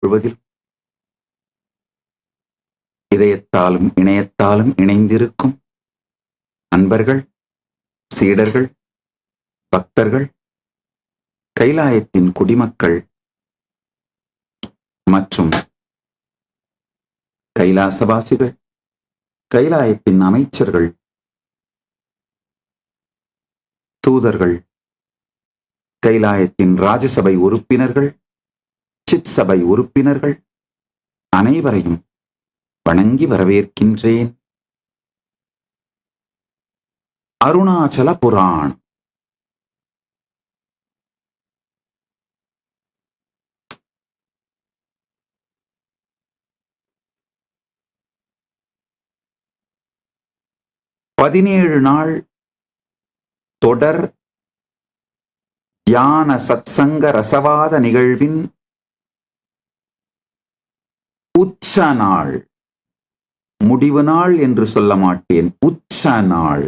முழுவதிலும் இதயத்தாலும் இணையத்தாலும் இணைந்திருக்கும் அன்பர்கள், சீடர்கள், பக்தர்கள், கைலாயத்தின் குடிமக்கள் மற்றும் கைலாசவாசிகள், கைலாயத்தின் அமைச்சர்கள், தூதர்கள், கைலாயத்தின் ராஜசபை உறுப்பினர்கள், சித் சபை உறுப்பினர்கள் அனைவரையும் வணங்கி வரவேற்கின்றேன். அருணாச்சல புராணம். பதினேழு நாள் தொடர் தியான சத்சங்க ரசவாத நிகழ்வின் உச்ச நாள், முடிவு நாள் என்று சொல்ல மாட்டேன், உச்ச நாள்.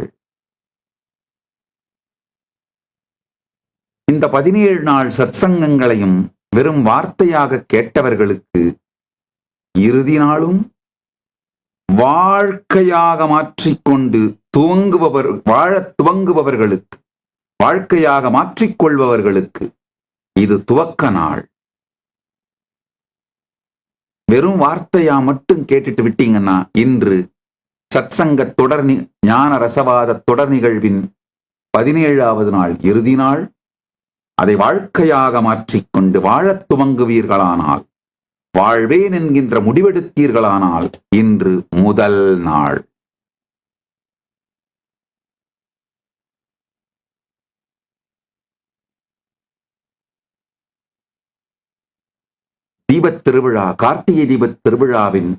இந்த 17 நாள் சத்சங்கங்களையும் வெறும் வார்த்தையாக கேட்டவர்களுக்கு இறுதி நாளும் வாழ்க்கையாக மாற்றிக்கொண்டு வாழத் துவங்குபவர்களுக்கு, வாழ்க்கையாக மாற்றிக்கொள்பவர்களுக்கு இது துவக்க நாள். வெறும் வார்த்தையா மட்டும் கேட்டுட்டு விட்டீங்கன்னா இன்று சத்சங்க தொடர் ஞான ரசவாத தொடர் நிகழ்வின் 17வது நாள் இறுதி நாள். அதை வாழ்க்கையாக மாற்றிக்கொண்டு வாழத் துவங்குவீர்களானால், வாழ்வேன் என்கின்ற முடிவெடுத்தீர்களானால் இன்று முதல் நாள். தீபத் திருவிழா, கார்த்திகை தீபத் திருவிழாவின்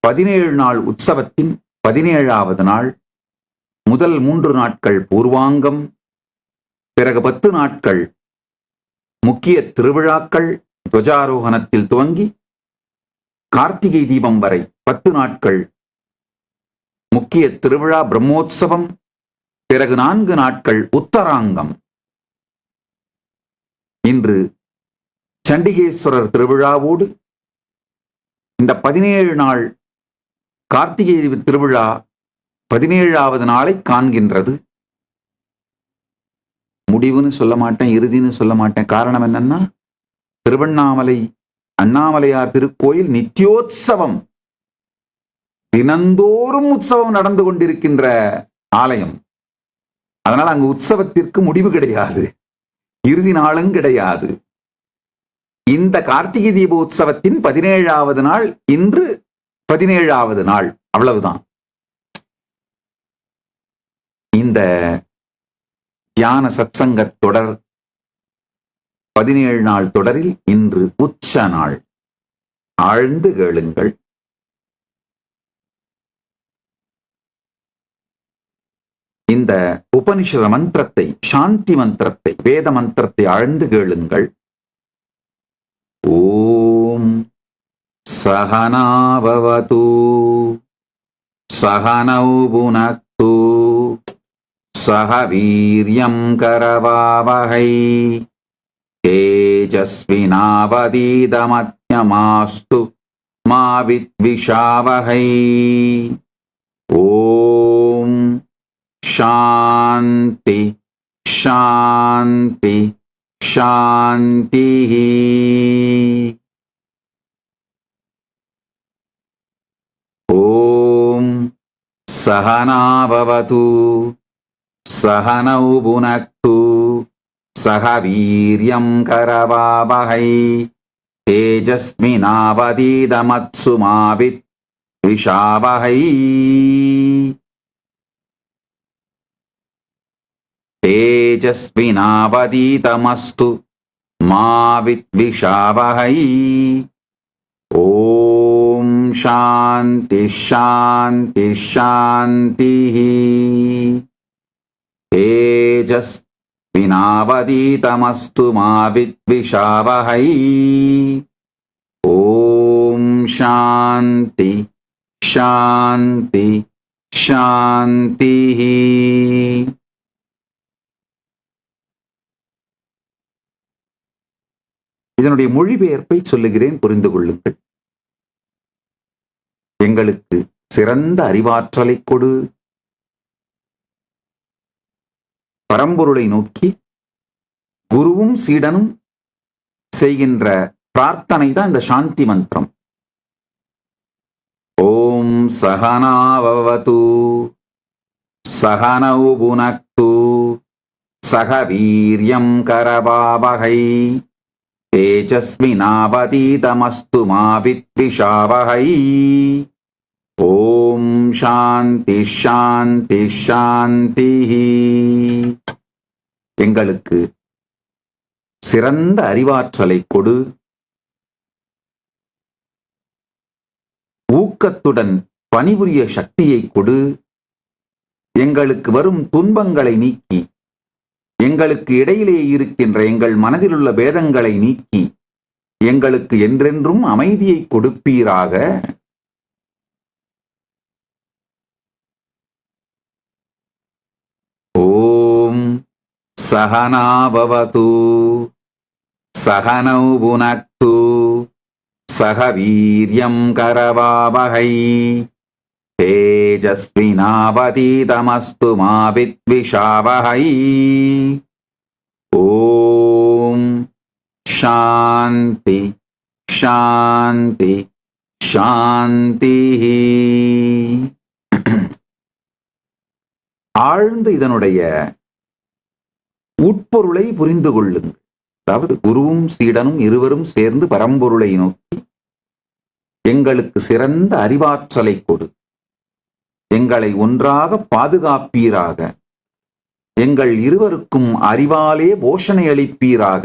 17 நாள் உற்சவத்தின் 17வது நாள். முதல் 3 நாட்கள் பூர்வாங்கம், பிறகு 10 நாட்கள் முக்கிய திருவிழாக்கள். துவஜாரோகணத்தில் துவங்கி கார்த்திகை தீபம் வரை 10 நாட்கள் முக்கிய திருவிழா பிரம்மோற்சவம். பிறகு 4 நாட்கள் உத்தராங்கம். இன்று சண்டிகேஸ்வரர் திருவிழாவோடு இந்த 17 நாள் கார்த்திகை திருவிழா 17வது நாளை காண்கின்றது. முடிவுன்னு சொல்ல மாட்டேன், இறுதின்னு சொல்ல மாட்டேன். காரணம் என்னன்னா, திருவண்ணாமலை அண்ணாமலையார் திருக்கோயில் நித்தியோத்சவம், தினந்தோறும் உற்சவம் நடந்து கொண்டிருக்கின்ற ஆலயம். அதனால் அங்கு உற்சவத்திற்கு முடிவு கிடையாது, இறுதி நாளும் கிடையாது. இந்த கார்த்திகை தீப உற்சவத்தின் 17வது நாள் இன்று 17வது நாள், அவ்வளவுதான். இந்த தியான சத்சங்க தொடர் 17 நாள் தொடரில் இன்று உச்ச நாள். ஆழ்ந்து கேளுங்கள். இந்த உபனிஷத மந்திரத்தை, சாந்தி மந்திரத்தை, வேத மந்திரத்தை ஆழ்ந்து கேளுங்கள். ஓம் சகனா பவது சகனௌ புனக்து சக வீர்யம் கரவாவஹை தேஜஸ்வினாவதீதமத்யமாஸ்து மா வித்விஷாவஹை. ஓம் சாந்தி சாந்தி சாந்தி. ஓம் சகனா பவது சகனௌ புனக்து சக வீர்யம் கரவாவஹை தேஜஸ்வினாவதீதமத்சு மா வித்விஷாவஹை. தேஜஸ்வினாவதீதமஸ்து மா வித்விஷாவஹை. ஓம் சாந்தி சாந்தி சாந்தி. தேஜஸ்வினாவதீதமஸ்து மா வித்விஷாவஹை. ஓம் சாந்தி சாந்தி சாந்தி. இதனுடைய மொழிபெயர்ப்பை சொல்லுகிறேன், புரிந்து கொள்ளுங்கள். எங்களுக்கு சிறந்த அறிவாற்றலை கொடு. பரம்பொருளை நோக்கி குருவும் சீடனும் செய்கின்ற பிரார்த்தனை தான் இந்த சாந்தி மந்திரம். ஓம் சகனாவது சகனௌ புனக்து சக வீர்யம் கரவாவகை தேஜஸ்வினாவதீதமஸ்து மா வித்விஷாவகை. ஓம் சாந்தி சாந்தி சாந்தி. எங்களுக்கு சிறந்த அறிவாற்றலை கொடு. ஊக்கத்துடன் பணிபுரிய சக்தியை கொடு. எங்களுக்கு வரும் துன்பங்களை நீக்கி, எங்களுக்கு இடையிலே இருக்கின்ற எங்கள் மனதில் உள்ள பேதங்களை நீக்கி, எங்களுக்கு என்றென்றும் அமைதியை கொடுப்பீராக. ஓம் சகனாபவது சகனௌ புனக்து சக வீர்யம் கரவாவகை தேஜஸ்வினாவதீதமஸ்து மா வித்விஷாவகை. ஓம் சாந்தி சாந்தி சாந்தி. ஆழ்ந்து இதனுடைய உட்பொருளை புரிந்து கொள்ளுங்கள். அதாவது குருவும் சீடனும் இருவரும் சேர்ந்து பரம்பொருளை நோக்கி எங்களுக்கு சிறந்த அறிவாற்றலை கொடு, எங்களை ஒன்றாக பாதுகாப்பீராக, எங்கள் இருவருக்கும் அறிவாலே போஷணை அளிப்பீராக,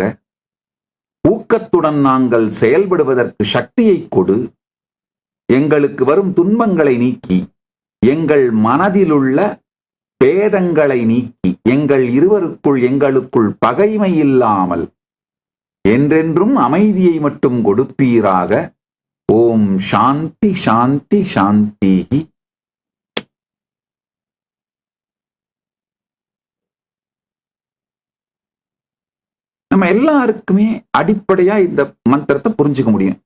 ஊக்கத்துடன் நாங்கள் செயல்படுவதற்கு சக்தியை கொடு, எங்களுக்கு வரும் துன்பங்களை நீக்கி, எங்கள் மனதிலுள்ள பேதங்களை நீக்கி, எங்கள் இருவருக்குள் எங்களுக்குள் பகைமை இல்லாமல் என்றென்றும் அமைதியை மட்டும் கொடுப்பீராக. ஓம் சாந்தி சாந்தி சாந்தி. நம்ம எல்லாருக்குமே அடிப்படையா இந்த மந்திரத்தை புரிஞ்சுக்க முடியும்.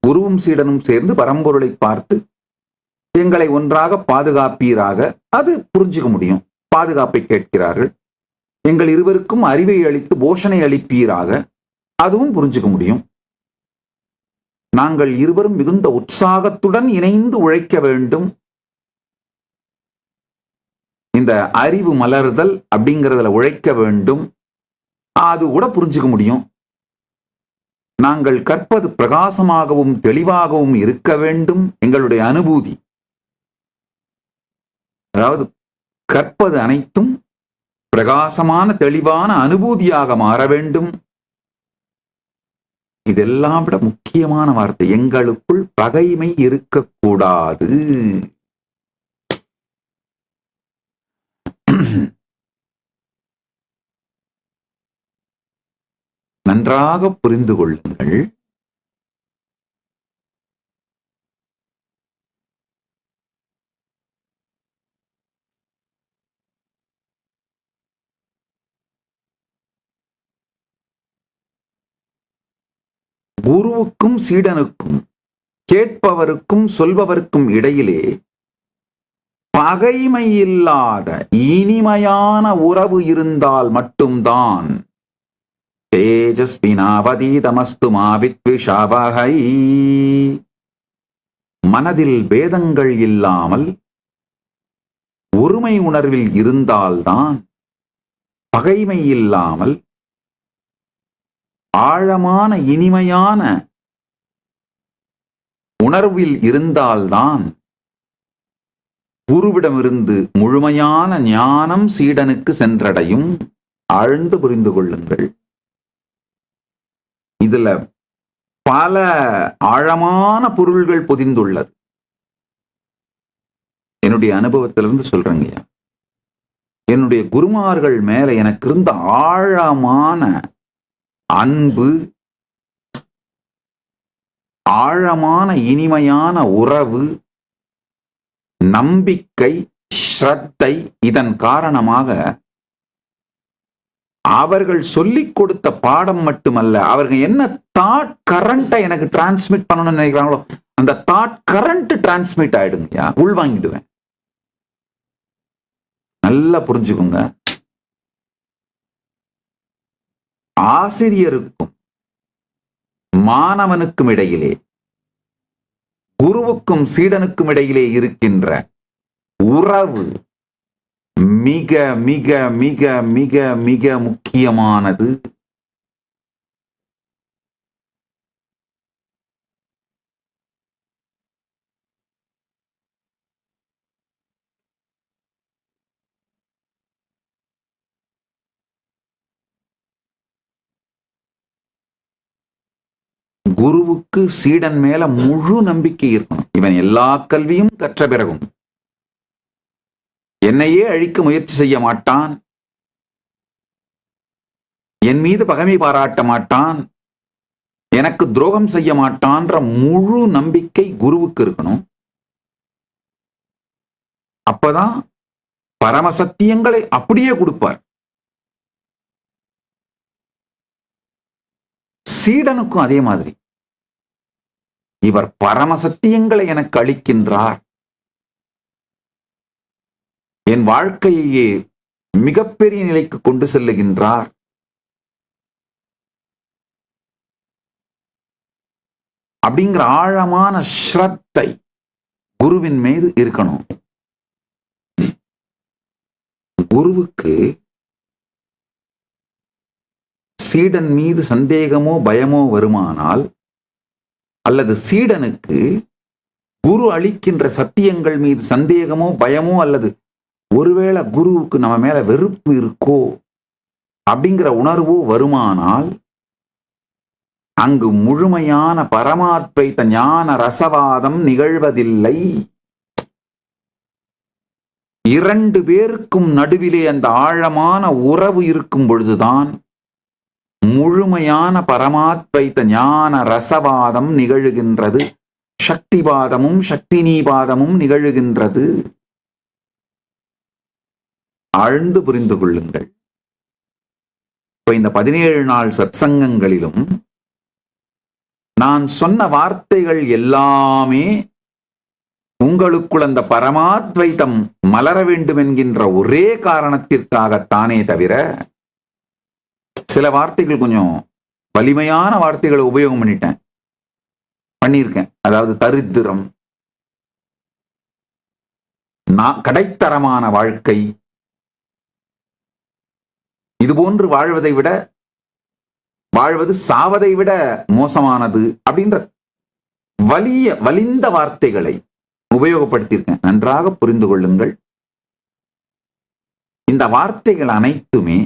குருவும் சீடனும் சேர்ந்து பரம்பொருளை பார்த்து எங்களை ஒன்றாக பாதுகாப்பீராக, அது புரிஞ்சுக்க முடியும். பாதுகாப்பை கேட்கிறார்கள். எங்கள் இருவருக்கும் அறிவை அளித்து போஷணை அளிப்பீராக, அதுவும் புரிஞ்சுக்க முடியும். நாங்கள் இருவரும் மிகுந்த உற்சாகத்துடன் இணைந்து உழைக்க வேண்டும். இந்த அறிவு மலர்தல் அப்படிங்கிறதுல உழைக்க வேண்டும், அது கூட புரிஞ்சுக்க முடியும். நாங்கள் கற்பது பிரகாசமாகவும் தெளிவாகவும் இருக்க வேண்டும். எங்களுடைய அனுபூதி, அதாவது கற்பது அனைத்தும் பிரகாசமான தெளிவான அனுபூதியாக மாற வேண்டும். இதெல்லாம் விட முக்கியமான வார்த்தை, எங்களுக்குள் பகைமை இருக்கக்கூடாது. நன்றாக புரிந்து கொள்ளுங்கள். குருவுக்கும் சீடனுக்கும், கேட்பவருக்கும் சொல்பவருக்கும் இடையிலே பகைமை இல்லாத இனிமையான உறவு இருந்தால் மட்டும்தான் தேஜஸ்வினாவதீதமஸ்து மா வித்விஷாவகை. மனதில் பேதங்கள் இல்லாமல் ஒருமை உணர்வில் இருந்தால்தான், பகைமை இல்லாமல் ஆழமான இனிமையான உணர்வில் இருந்தால்தான் குருவிடமிருந்து முழுமையான ஞானம் சீடனுக்கு சென்றடையும். ஆழ்ந்து புரிந்து கொள்ளுங்கள். இதுல பல ஆழமான பொருள்கள் பொதிந்துள்ளது. என்னுடைய அனுபவத்திலிருந்து சொல்றேங்க. என்னுடைய குருமார்கள் மேல எனக்கு இருந்த ஆழமான அன்பு, ஆழமான இனிமையான உறவு, நம்பிக்கை, ஸ்ரத்தை, இதன் காரணமாக அவர்கள் சொல்லிக் கொடுத்த பாடம் மட்டுமல்ல, அவர்கள் என்ன தாட் கரண்ட்டை எனக்கு டிரான்ஸ்மிட் பண்ணணும்னு நினைக்கிறாங்களோ அந்த தாட் கரண்ட் டிரான்ஸ்மிட் ஆயிடுங்கய்யா, உள்வாங்கிடுவேன். நல்லா புரிஞ்சுக்கோங்க. ஆசிரியருக்கும் மாணவனுக்கும் இடையிலே, குருவுக்கும் சீடனுக்கும் இடையிலே இருக்கின்ற உறவு மிக மிக மிக மிக மிக முக்கியமானது. குருவுக்கு சீடன் மேல முழு நம்பிக்கை இருக்கணும். இவன் எல்லா கல்வியும் கற்ற பிறகும் என்னையே அழிக்க முயற்சி செய்ய மாட்டான், என் மீது பகைமை பாராட்ட மாட்டான், எனக்கு துரோகம் செய்ய மாட்டான்ற முழு நம்பிக்கை குருவுக்கு இருக்கணும். அப்பதான் பரமசத்தியங்களை அப்படியே கொடுப்பார். சீடனுக்கும் அதே மாதிரி, இவர் பரமசத்தியங்களை எனக்கு அளிக்கின்றார், என் வாழ்க்கையே மிகப்பெரிய நிலைக்கு கொண்டு செல்லுகின்றார், அப்படிங்கிற ஆழமான ஸ்ரத்தை குருவின் மீது இருக்கணும். குருவுக்கு சீடன் மீது சந்தேகமோ பயமோ வருமானால், அல்லது சீடனுக்கு குரு அளிக்கின்ற சத்தியங்கள் மீது சந்தேகமோ பயமோ, அல்லது ஒருவேளை குருவுக்கு நம்ம மேல வெறுப்பு இருக்கோ அப்படிங்கிற உணர்வோ வருமானால், அங்கு முழுமையான பரமாத்வைத ஞான ரசவாதம் நிகழ்வதில்லை. இரண்டு பேருக்கும் நடுவிலே அந்த ஆழமான உறவு இருக்கும் பொழுதுதான் முழுமையான பரமாத்வைத ஞான ரசவாதம் நிகழுகின்றது, சக்திவாதமும் சக்தினீபாதமும் நிகழுகின்றது. ஆழ்ந்து புரிந்து கொள்ளுங்கள். இப்ப இந்த 17 நாள் சத்சங்கங்களிலும் நான் சொன்ன வார்த்தைகள் எல்லாமே உங்களுக்குள் அந்த பரமாத்வைத்தம் மலர வேண்டும் என்கின்ற ஒரே காரணத்திற்காகத்தானே தவிர, சில வார்த்தைகள் கொஞ்சம் வலிமையான வார்த்தைகளை உபயோகம் பண்ணியிருக்கேன். அதாவது தரித்திரம், கடைத்தரமான வாழ்க்கை, இதுபோன்று வாழ்வது சாவதை விட மோசமானது அப்படின்ற வலிந்த வார்த்தைகளை உபயோகப்படுத்தியிருக்கேன். நன்றாக புரிந்து கொள்ளுங்கள். இந்த வார்த்தைகள் அனைத்துமே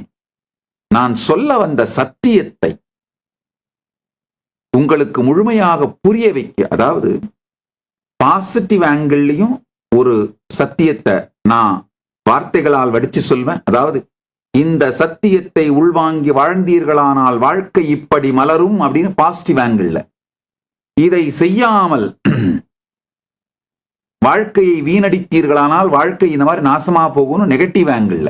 நான் சொல்ல வந்த சத்தியத்தை உங்களுக்கு முழுமையாக புரிய வைக்க, அதாவது பாசிட்டிவ் ஆங்கிள்லையும் ஒரு சத்தியத்தை நான் வார்த்தைகளால் வடிச்சு சொல்வேன். அதாவது இந்த சத்தியத்தை உள்வாங்கி வாழ்ந்தீர்களானால் வாழ்க்கை இப்படி மலரும் அப்படின்னு பாசிட்டிவ் ஆங்கிள், இதை செய்யாமல் வாழ்க்கையை வீணடித்தீர்களானால் வாழ்க்கை இந்த மாதிரி நாசமா போகும்னு நெகட்டிவ் ஆங்கிள்.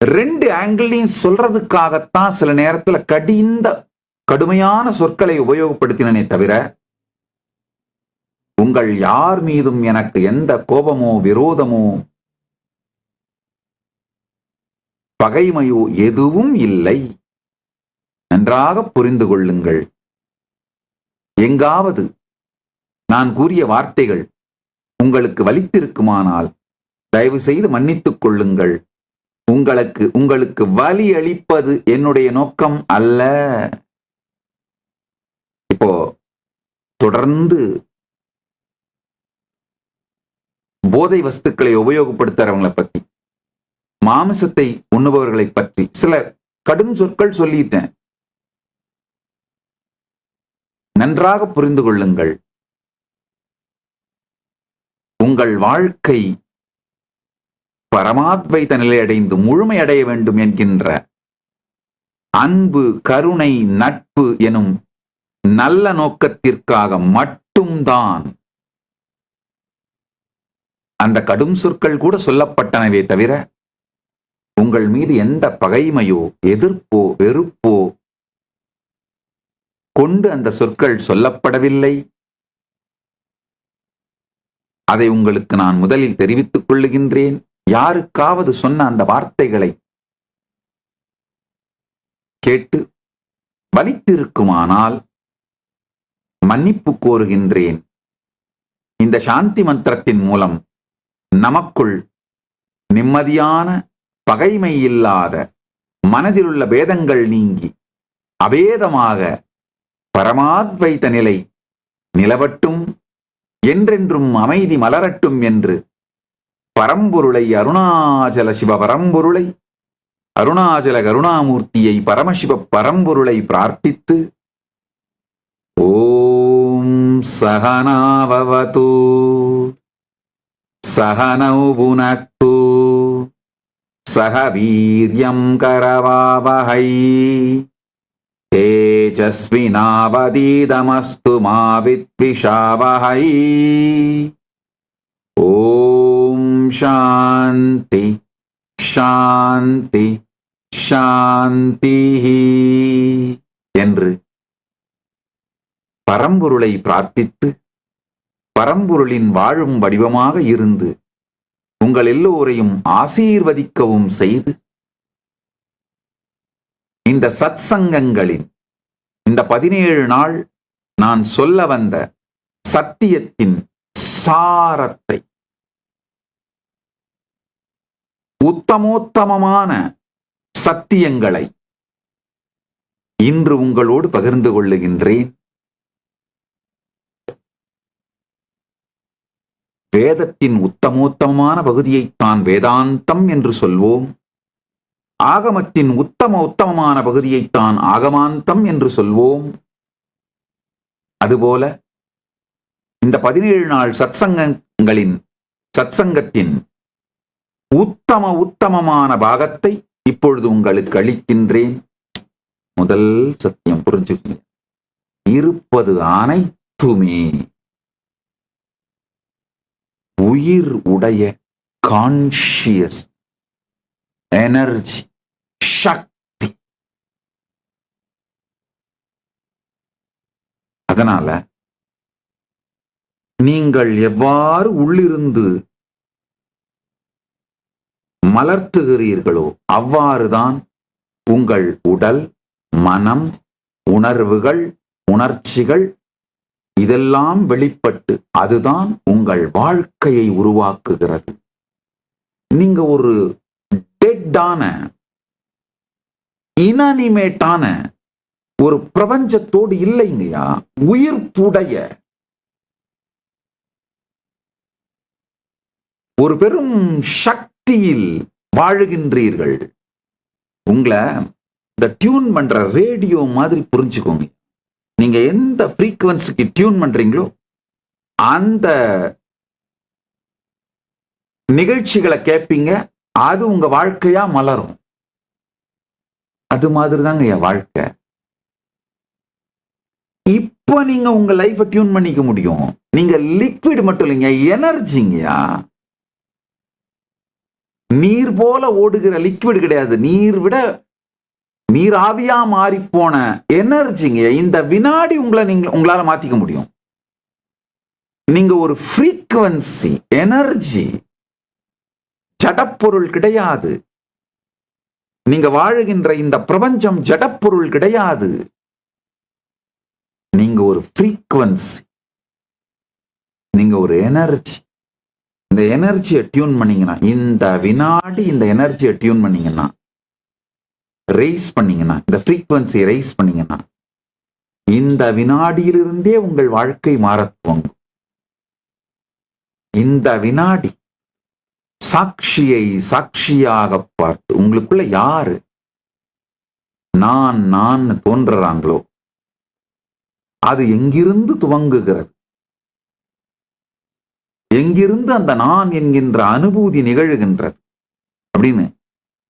ரெண்டு ஆங்கிளையும் சொல்றதுக்காகத்தான் சில நேரத்துல கடுமையான சொற்களை உபயோகப்படுத்தினே தவிர, உங்கள் யார் மீதும் எனக்கு எந்த கோபமோ விரோதமோ பகைமையோ எதுவும் இல்லை. நன்றாக புரிந்து கொள்ளுங்கள். எங்காவது நான் கூறிய வார்த்தைகள் உங்களுக்கு வலித்திருக்குமானால் தயவு செய்து மன்னித்துக் கொள்ளுங்கள். உங்களுக்கு வலி அளிப்பது என்னுடைய நோக்கம் அல்ல. இப்போ தொடர்ந்து போதை வஸ்துக்களை உபயோகப்படுத்துறவங்களை பத்தி, மாமிசத்தை உண்ணுபவர்களை பற்றி சில கடும் சொற்கள் சொல்லிட்டேன். நன்றாக புரிந்து கொள்ளுங்கள். உங்கள் வாழ்க்கை பரமாத்வைத நிலை அடைந்து முழுமை அடைய வேண்டும் என்கின்ற அன்பு, கருணை, நட்பு எனும் நல்ல நோக்கத்திற்காக மட்டும்தான் அந்த கடும் சொற்கள் கூட சொல்லப்பட்டனவே தவிர, உங்கள் மீது எந்த பகைமையோ எதிர்ப்போ வெறுப்போ கொண்டு அந்த சொற்கள் சொல்லப்படவில்லை. அதை உங்களுக்கு நான் முதலில் தெரிவித்துக் கொள்ளுகின்றேன். யாருக்காவது சொன்ன அந்த வார்த்தைகளை கேட்டு வலித்திருக்குமானால் மன்னிப்பு கோருகின்றேன். இந்த சாந்தி மந்திரத்தின் மூலம் நமக்குள் நிம்மதியான பகைமை இல்லாத மனதிலுள்ள பேதங்கள் நீங்கி அபேதமாக பரமாத்வைத நிலை நிலவட்டும், என்றென்றும் அமைதி மலரட்டும் என்று பரம்பொருளை, அருணாச்சல சிவ பரம்பொருளை, அருணாச்சல கருணாமூர்த்தியை, பரமசிவ பரம்பொருளை பிரார்த்தித்து ஓம் சகனாவவது சகனௌ புனக்து சக வீர்யம் கரவாவஹை தேஜஸ்வினாவதீதமஸ்து மா வித்விஷாவஹை. ஓம் சாந்தி சாந்தி சாந்தி என்று பரம்பொருளை பிரார்த்தித்து பரம்பொருளின் வாழும் வடிவமாக இருந்து உங்கள் எல்லோரையும் ஆசீர்வதிக்கவும் செய்து இந்த சத் சங்கங்களின் இந்த 17 நாள் நான் சொல்ல வந்த சத்தியத்தின் சாரத்தை, உத்தமோத்தமமான சத்தியங்களை இன்று உங்களோடு பகிர்ந்து கொள்ளுகின்றேன். வேதத்தின் உத்தமோத்தமமான பகுதியைத்தான் வேதாந்தம் என்று சொல்வோம். ஆகமத்தின் உத்தமமான பகுதியைத்தான் ஆகமாந்தம் என்று சொல்வோம். அதுபோல இந்த 17 நாள் சத்சங்கத்தின் உத்தமமான பாகத்தை இப்பொழுது உங்களுக்கு அளிக்கின்றேன். முதல் சத்தியம் புரிஞ்சுக்கணும். இருப்பது அனைத்துமே உயிர் உடைய கான்ஷியஸ் எனர்ஜி, சக்தி. அதனால நீங்கள் எவ்வாறு உள்ளிருந்து மலர்த்துகிறீர்களோ அவ்வாறுதான் உங்கள் உடல், மனம், உணர்வுகள், உணர்ச்சிகள் இதெல்லாம் வெளிப்பட்டு அதுதான் உங்கள் வாழ்க்கையை உருவாக்குகிறது. நீங்க ஒரு டெட்டான இனானிமேட்டான ஒரு பிரபஞ்சத்தோடு இல்லைங்கயா, உயிர்ப்புடைய ஒரு பெரும் சக்தியில் வாழுகின்றீர்கள். உங்களை இந்த டியூன் பண்ற ரேடியோ மாதிரி புரிஞ்சுக்கோங்க. நீங்க எந்த ஃப்ரீக்வன்சிக்கு டியூன் பண்றீங்களோ அந்த நிகழ்ச்சிகளை கேட்பீங்க, அது உங்க வாழ்க்கையா மலரும். அது மாதிரி தாங்க என் வாழ்க்கை. இப்ப நீங்க உங்க லைஃபை டியூன் பண்ணிக்க முடியும். நீங்க லிக்விட் மட்டும் இல்லைங்க, எனர்ஜிங்கயா. நீர் போல ஓடுகிற லிக்விட் கிடையாது, நீர் ஆவியா மாறி போன எனர்ஜிங்க. இந்த வினாடி உங்களால மாத்திக்க முடியும். நீங்க ஒரு ஃப்ரீக்வன்சி எனர்ஜி, ஜடப்பொருள் கிடையாது. நீங்க வாழுகின்ற இந்த பிரபஞ்சம் ஜடப்பொருள் கிடையாது. நீங்க ஒரு ஃப்ரீக்வன்சி, நீங்க ஒரு எனர்ஜி. இந்த எனர்ஜியை டியூன் பண்ணீங்கன்னா, இந்த வினாடி இந்த எனர்ஜியை டியூன் பண்ணீங்கன்னா, ரைஸ் பண்ணீங்கன்னா, இந்த ஃப்ரீக்வன்சியை ரைஸ் பண்ணீங்கன்னா, இந்த வினாடியிலிருந்தே உங்கள் வாழ்க்கை மாறத் துவங்கும். இந்த வினாடி சாட்சியை சாட்சியாக பார்த்து உங்களுக்குள்ள யாரு நான் தோன்றுறாங்களோ அது எங்கிருந்து துவங்குகிறது, எங்கிருந்து அந்த நான் என்கின்ற அனுபூதி நிகழ்கின்றது அப்படின்னு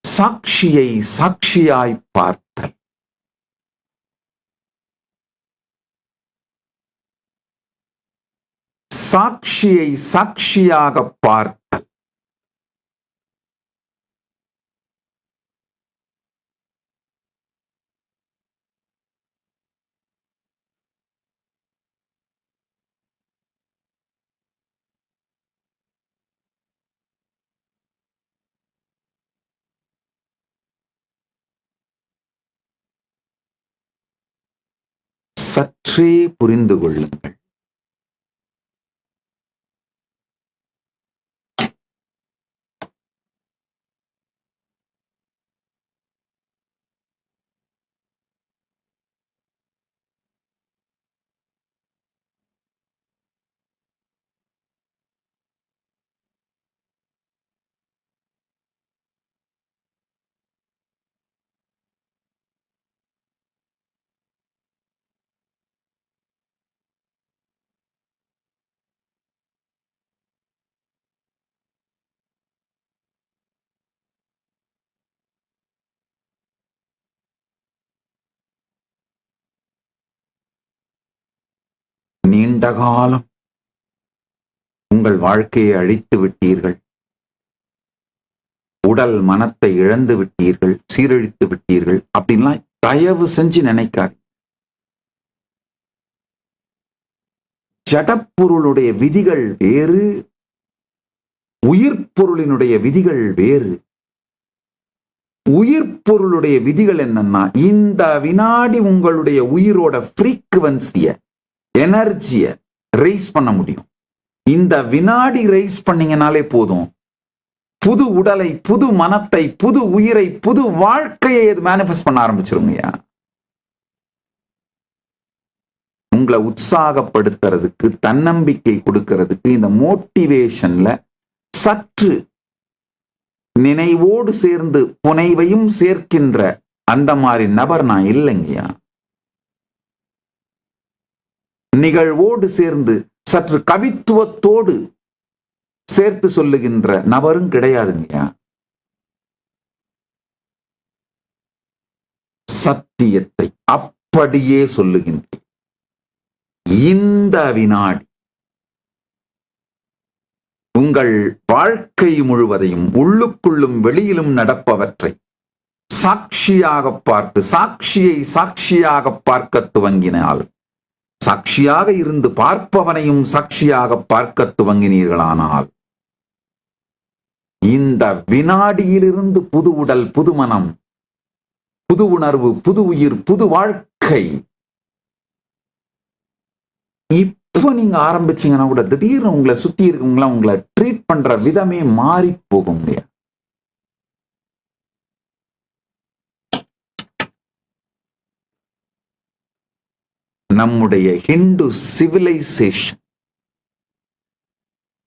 சாட்சியை சாட்சியாய் பார்த்தல். சாட்சியை சாட்சியாக பார்த்தல். சற்றே புரிந்து கொள்ளுங்கள். நீண்ட காலம் உங்கள் வாழ்க்கையை அழித்து விட்டீர்கள், உடல் மனத்தை இழந்து விட்டீர்கள், சீரழித்து விட்டீர்கள் அப்படின்லாம் தயவு செஞ்சு நினைக்காது. ஜடப்பொருளுடைய விதிகள் வேறு, உயிர் பொருளினுடைய விதிகள் வேறு. உயிர் பொருளுடைய விதிகள் என்னன்னா, இந்த வினாடி உங்களுடைய உயிரோட ஃப்ரீக்குவன்சிய, எனர்ஜிய ரைஸ் பண்ண முடியும். இந்த வினாடி ரைஸ் பண்ணீங்கனாலே போதும், புது உடலை, புது மனத்தை, புது உயிரை, புது வாழ்க்கையை மேனிஃபெஸ்ட் பண்ண ஆரம்பிச்சிருங்கய்யா. உங்களை உற்சாகப்படுத்துறதுக்கு, தன்னம்பிக்கை கொடுக்கிறதுக்கு, இந்த மோட்டிவேஷன்ல சற்று நினைவோடு சேர்ந்து புனைவையும் சேர்க்கின்ற அந்த மாதிரி நபர் நான் இல்லைங்கய்யா. நிகழ்வோடு சேர்ந்து சற்று கவித்துவத்தோடு சேர்த்து சொல்லுகின்ற நபரும் கிடையாதுங்கய்யா. சத்தியத்தை அப்படியே சொல்லுகின்றேன். இந்த வினாடி உங்கள் வாழ்க்கை முழுவதையும், உள்ளுக்குள்ளும் வெளியிலும் நடப்பவற்றை சாட்சியாக பார்த்து, சாட்சியை சாட்சியாக பார்க்க துவங்கினால், சாட்சியாக இருந்து பார்ப்பவனையும் சாட்சியாக பார்க்க துவங்கினீர்களானால், இந்த வினாடியிலிருந்து புது உடல், புது மனம், புது உணர்வு, புது உயிர், புது வாழ்க்கை. இப்போ நீங்க ஆரம்பிச்சீங்கன்னா கூட திடீர்னு உங்களை சுத்தி இருக்கவங்களா உங்களை ட்ரீட் பண்ற விதமே மாறி போகும். நம்முடைய ஹிந்து சிவிலைசேஷன்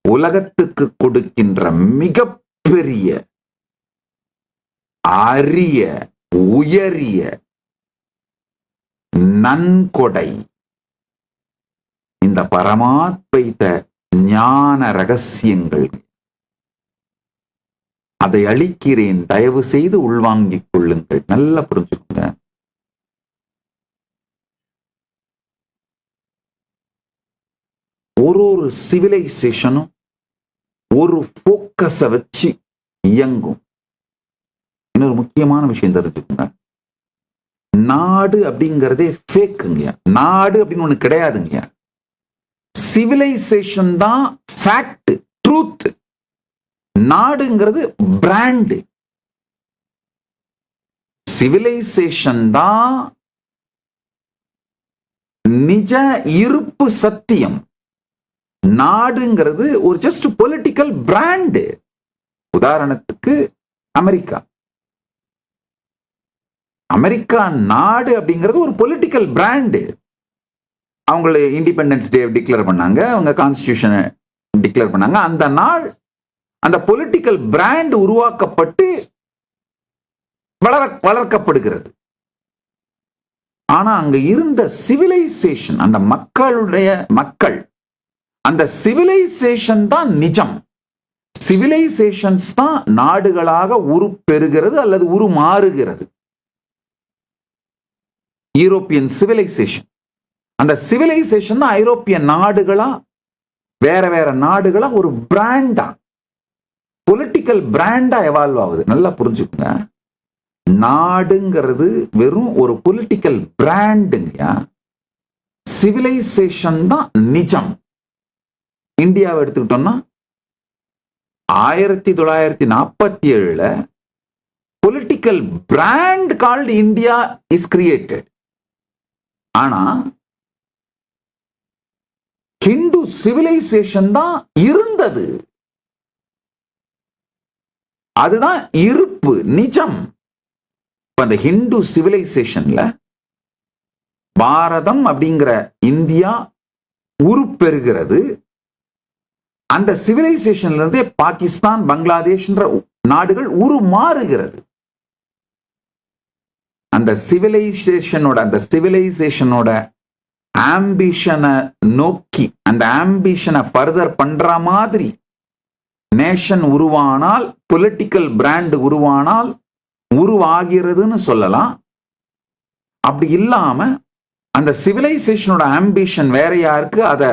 உலகத்துக்கு கொடுக்கின்ற மிகப்பெரிய, அரிய, உயரிய நன்கொடை இந்த பரமாத்வைத ஞான ரகசியங்கள். அதை அளிக்கிறேன், தயவு செய்து உள்வாங்கிக் கொள்ளுங்கள். நல்லா புரிஞ்சுக்கோங்க. ஒரு சிவிலைசேஷனும் ஒரு போக்கஸ வச்சு இயங்கும். இன்னொரு முக்கியமான விஷயம் தெரிஞ்சுக்கோங்க, நாடு அப்படிங்கிறதே ஃபேக்குங்க. நாடு அப்படின்னு ஒண்ணு கிடையாதுங்க. சிவிலைசேஷன் தான் ஃபேக்ட், ட்ரூத். நாடுங்கிறது பிராண்டு. சிவிலைசேஷன் தான் நிஜ இருப்பு சத்தியம். நாடுங்கிறது ஒரு ஜஸ்ட் பொலிட்டிக்கல் பிராண்டு. உதாரணத்துக்கு அமெரிக்கா. அமெரிக்கா நாடு அப்படிங்கிறது ஒரு பொலிட்டிக்கல் பிராண்டு. அவங்கள இண்டிபெண்டன்ஸ் டே டிக்ளேர் பண்ணாங்க, அவங்க கான்ஸ்டிடியூஷனை டிக்ளேர் பண்ணாங்க. அந்த நாள் அந்த பொலிட்டிக்கல் பிராண்ட் உருவாக்கப்பட்டு வளர்க்கப்படுகிறது. ஆனா அங்க இருந்த சிவிலைசேஷன், அந்த மக்கள், அந்த சிவிலைசேஷன் தான் நிஜம். சிவிலைசேஷன்ஸ் தான் நாடுகளாக உருப்பெறுகிறது அல்லது உருமாறுகிறது. யூரோப்பியன் சிவிலைசேஷன், அந்த சிவிலைசேஷன் தான் ஐரோப்பிய நாடுகளா, வேற வேற நாடுகளா ஒரு பிராண்டா, பொலிட்டிக்கல் பிராண்டா எவால்வ் ஆகுது. நல்லா புரிஞ்சுக்கோங்க. நாடுங்கிறது வெறும் ஒரு பொலிட்டிக்கல் பிராண்டுங்க. சிவிலைசேஷன் தான் நிஜம். இந்தியாவை எடுத்துக்கிட்டோம்னா 1947 political brand called India is created. ஆனா சிவிலைசேஷன் தான் இருந்தது. அதுதான் இருப்பு, நிஜம். அந்த ஹிந்து சிவிலைசேஷன்ல பாரதம் அப்படிங்கிற இந்தியா உருப்பெறுகிறது. அந்த சிவிலைசேஷன்ல இருந்தே பாகிஸ்தான், பங்களாதேஷ் நாடுகள் உருமாறுகிறது. அந்த சிவிலைசேஷனோட ஆம்பிஷனை நோக்கி, அந்த ஆம்பிஷனை ஃபர்தர் பண்ற மாதிரி நேஷன் உருவானால், பொலிட்டிக்கல் பிராண்ட் உருவானால் உருவாகிறதுன்னு சொல்லலாம். அப்படி இல்லாம அந்த சிவிலைசேஷனோட ஆம்பிஷன் வேற யாருக்கு, அதை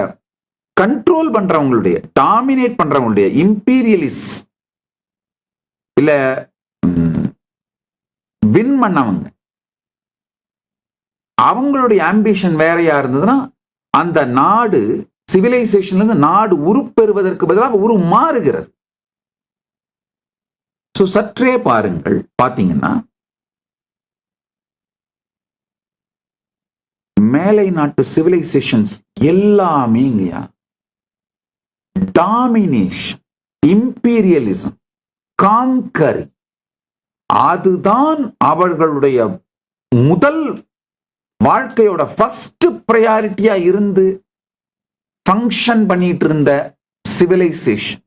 கண்ட்ரோல் பண்றவங்களுடைய, டாமினேட் பண்றவங்களுடைய, இம்பீரியலிஸ் இல்ல வின் பண்ணவங்க, அவங்களுடைய ஆம்பிஷன் வேறையா இருந்ததுன்னா அந்த நாடு சிவிலைசேஷன்ல இருந்து நாடு உருப்பெறுவதற்கு பதிலாக உருமாறுகிறது. சற்றே பாருங்கள், பாத்தீங்கன்னா மேலை நாட்டு சிவிலைசேஷன்ஸ் எல்லாமே டாமினேஷன், இம்பீரியலிசம், காங்கரி, அதுதான் அவர்களுடைய முதல் வாழ்க்கையோட ஃபர்ஸ்ட் பிரையாரிட்டியா இருந்து ஃபங்க்ஷன் பண்ணிட்டு இருந்த சிவிலைசேஷன்.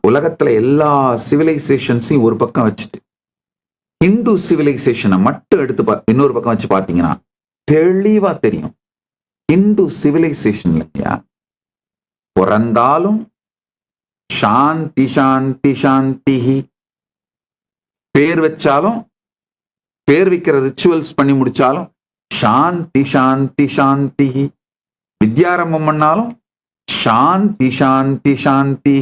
உலகத்துல எல்லா சிவிலைசேஷன்ஸையும் ஒரு பக்கம் வச்சுட்டு இந்து சிவிலைசேஷனை மட்டும் எடுத்து இன்னொரு பக்கம் வச்சு பாத்தீங்கன்னா தெளிவா தெரியும். இந்து சிவிலைசேஷன்ல பிறந்தாலும் சாந்தி சாந்தி சாந்தி, பேர் வச்சாலும், பேர் வைக்கிற ரிச்சுவல்ஸ் பண்ணி முடிச்சாலும் சாந்தி சாந்தி சாந்தி, வித்யாரம்பம் பண்ணாலும் சாந்தி சாந்தி சாந்தி.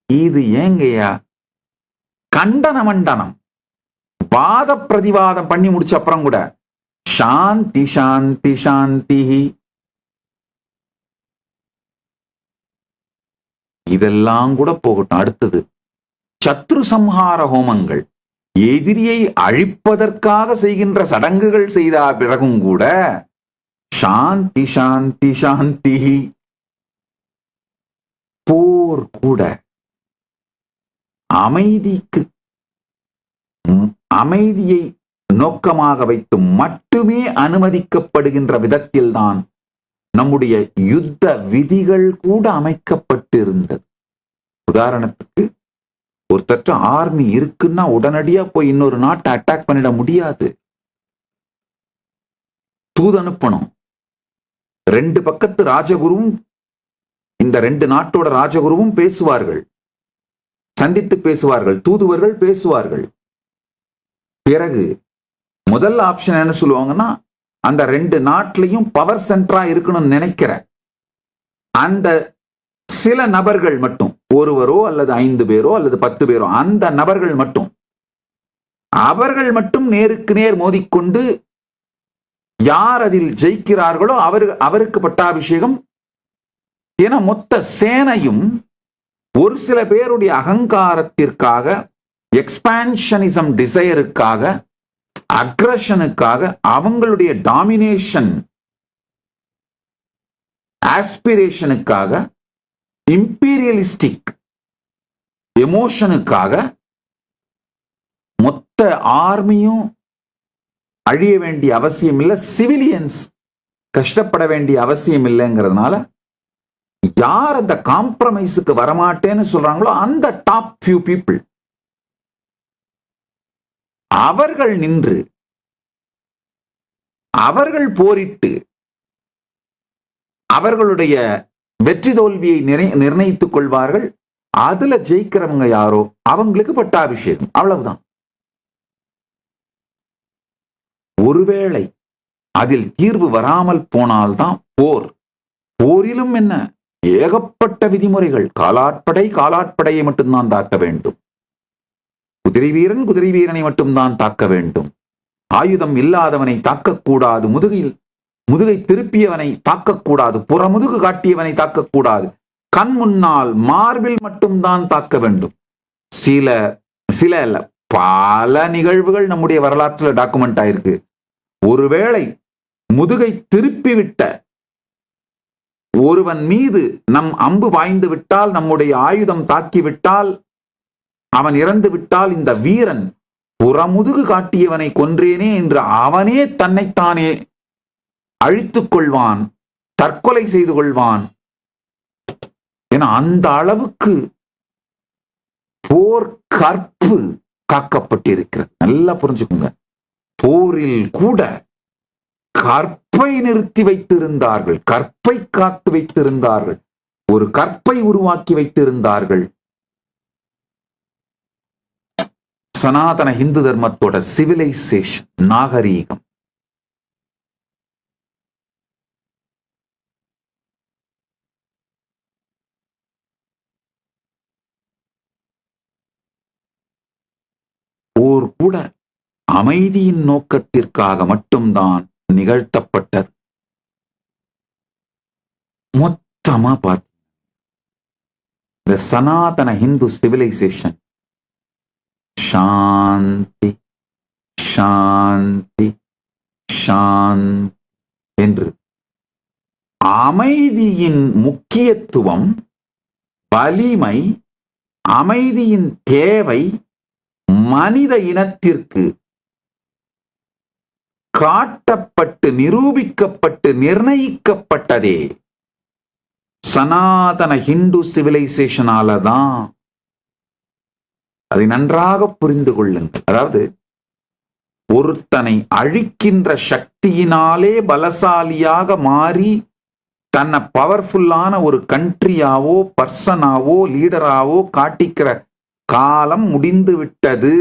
இது ஏங்கய்யா கண்டன மண்டனம், வாத பிரதிவாதம் பண்ணி முடிச்ச அப்புறம் கூட சாந்தி சாந்தி சாந்தி. இதெல்லாம் கூட போகட்டும். அடுத்தது சத்ரு சம்ஹார ஹோமங்கள், எதிரியை அழிப்பதற்காக செய்கின்ற சடங்குகள் செய்த பிறகும் கூட சாந்தி சாந்தி சாந்தி. போர் கூட அமைதியை நோக்கமாக வைத்து மட்டுமே அனுமதிக்கப்படுகின்ற விதத்தில்தான் நம்முடைய யுத்த விதிகள் கூட அமைக்கப்பட்டிருந்தது. உதாரணத்துக்கு, ஒருத்தர் ஆர்மி இருக்குன்னா உடனடியா போய் இன்னொரு நாட்டை அட்டாக் பண்ணிட முடியாது. தூது அனுப்பணும். ரெண்டு பக்கத்து ராஜகுருவும், இந்த ரெண்டு நாட்டோட ராஜகுருவும் பேசுவார்கள், சந்தித்து பேசுவார்கள், தூதுவர்கள் பேசுவார்கள். பிறகு முதல் ஆப்ஷன் என்ன சொல்லுவாங்கன்னா, அந்த ரெண்டு நாட்டிலையும் பவர் சென்டரா இருக்கணும்னு நினைக்கிற அந்த சில நபர்கள் மட்டும், ஒருவரோ அல்லது 5 பேரோ அல்லது 10 பேரோ, அந்த நபர்கள் மட்டும், அவர்கள் மட்டும் நேருக்கு நேர் மோதிக்கொண்டு யார் அதில் ஜெயிக்கிறார்களோ அவருக்கு பட்டாபிஷேகம். என மொத்த சேனையும் ஒரு சில பேருடைய அகங்காரத்திற்காக, எக்ஸ்பான்ஷனிசம் டிசையருக்காக, அக்ரஷனுக்காக, அவங்களுடைய டாமினேஷன் ஆஸ்பிரேஷனுக்காக, இம்பீரியலிஸ்டிக் எமோஷனுக்காக மொத்த ஆர்மியும் அழிய வேண்டிய அவசியம் இல்லை, சிவிலியன்ஸ் கஷ்டப்பட வேண்டிய அவசியம் இல்லைங்கிறதுனால யார் அந்த காம்ப்ரமைஸுக்கு வரமாட்டேன்னு சொல்றாங்களோ அந்த டாப் ஃபியூ பீப்புள் அவர்கள் நின்று, அவர்கள் போரிட்டு, அவர்களுடைய வெற்றி தோல்வியை நிர்ணயித்துக் கொள்வார்கள். அதுல ஜெயிக்கிறவங்க யாரோ அவங்களுக்கு பட்டாபிஷேகம். அவ்வளவுதான். ஒருவேளை அதில் தீர்வு வராமல் போனால்தான் போர். போரிலும் என்ன ஏகப்பட்ட விதிமுறைகள். காலாட்படையை மட்டும்தான் தாக்க வேண்டும். குதிரை வீரனை மட்டும்தான் தாக்க வேண்டும். ஆயுதம் இல்லாதவனை தாக்கக்கூடாது. முதுகை திருப்பியவனை தாக்கக்கூடாது. புறமுதுகு காட்டியவனை தாக்கக்கூடாது. கண் முன்னால் மார்பில் மட்டும்தான் தாக்க வேண்டும். சில பல நிகழ்வுகள் நம்முடைய வரலாற்றுல டாக்குமெண்ட் ஆயிருக்கு. ஒருவேளை முதுகை திருப்பிவிட்ட ஒருவன் மீது நம் அம்பு வாய்ந்து விட்டால், நம்முடைய ஆயுதம் தாக்கிவிட்டால், அவன் இறந்து விட்டால், இந்த வீரன் புறமுதுகு காட்டியவனை கொன்றேனே என்று அவனே தன்னைத்தானே அழித்துக் கொள்வான், தற்கொலை செய்து கொள்வான். என அந்த அளவுக்கு போர் கற்பு காக்கப்பட்டிருக்கிறது. நல்லா புரிஞ்சுக்குங்க. போரில் கூட கற்பை நிறுத்தி வைத்திருந்தார்கள், கற்பை காத்து வைத்திருந்தார்கள், ஒரு கற்பை உருவாக்கி வைத்திருந்தார்கள். சனாதன இந்து தர்மத்தோட சிவிலைசேஷன், நாகரீகம். போர் கூட அமைதியின் நோக்கத்திற்காக மட்டும்தான் நிகழ்த்தப்பட்டது. மொத்தமா பார்த்து இந்த சனாதன இந்து சிவிலைசேஷன் சாந்தி சாந்தி சாந்தி என்று அமைதியின் முக்கியத்துவம், வலிமை, அமைதியின் தேவை மனித இனத்திற்கு காட்டப்பட்டு நிரூபிக்கப்பட்டு நிர்ணயிக்கப்பட்டதே சனாதன ஹிந்து சிவிலைசேஷனால தான். அதை நன்றாக புரிந்து கொள்ளுங்கள். அதாவது ஒருத்தனை அழிக்கின்ற சக்தியினாலே பலசாலியாக மாறி தன்னை பவர்ஃபுல்லான ஒரு கண்ட்ரியாவோ பர்சனாவோ லீடராவோ காட்டிக்கிற காலம் முடிந்து விட்டது.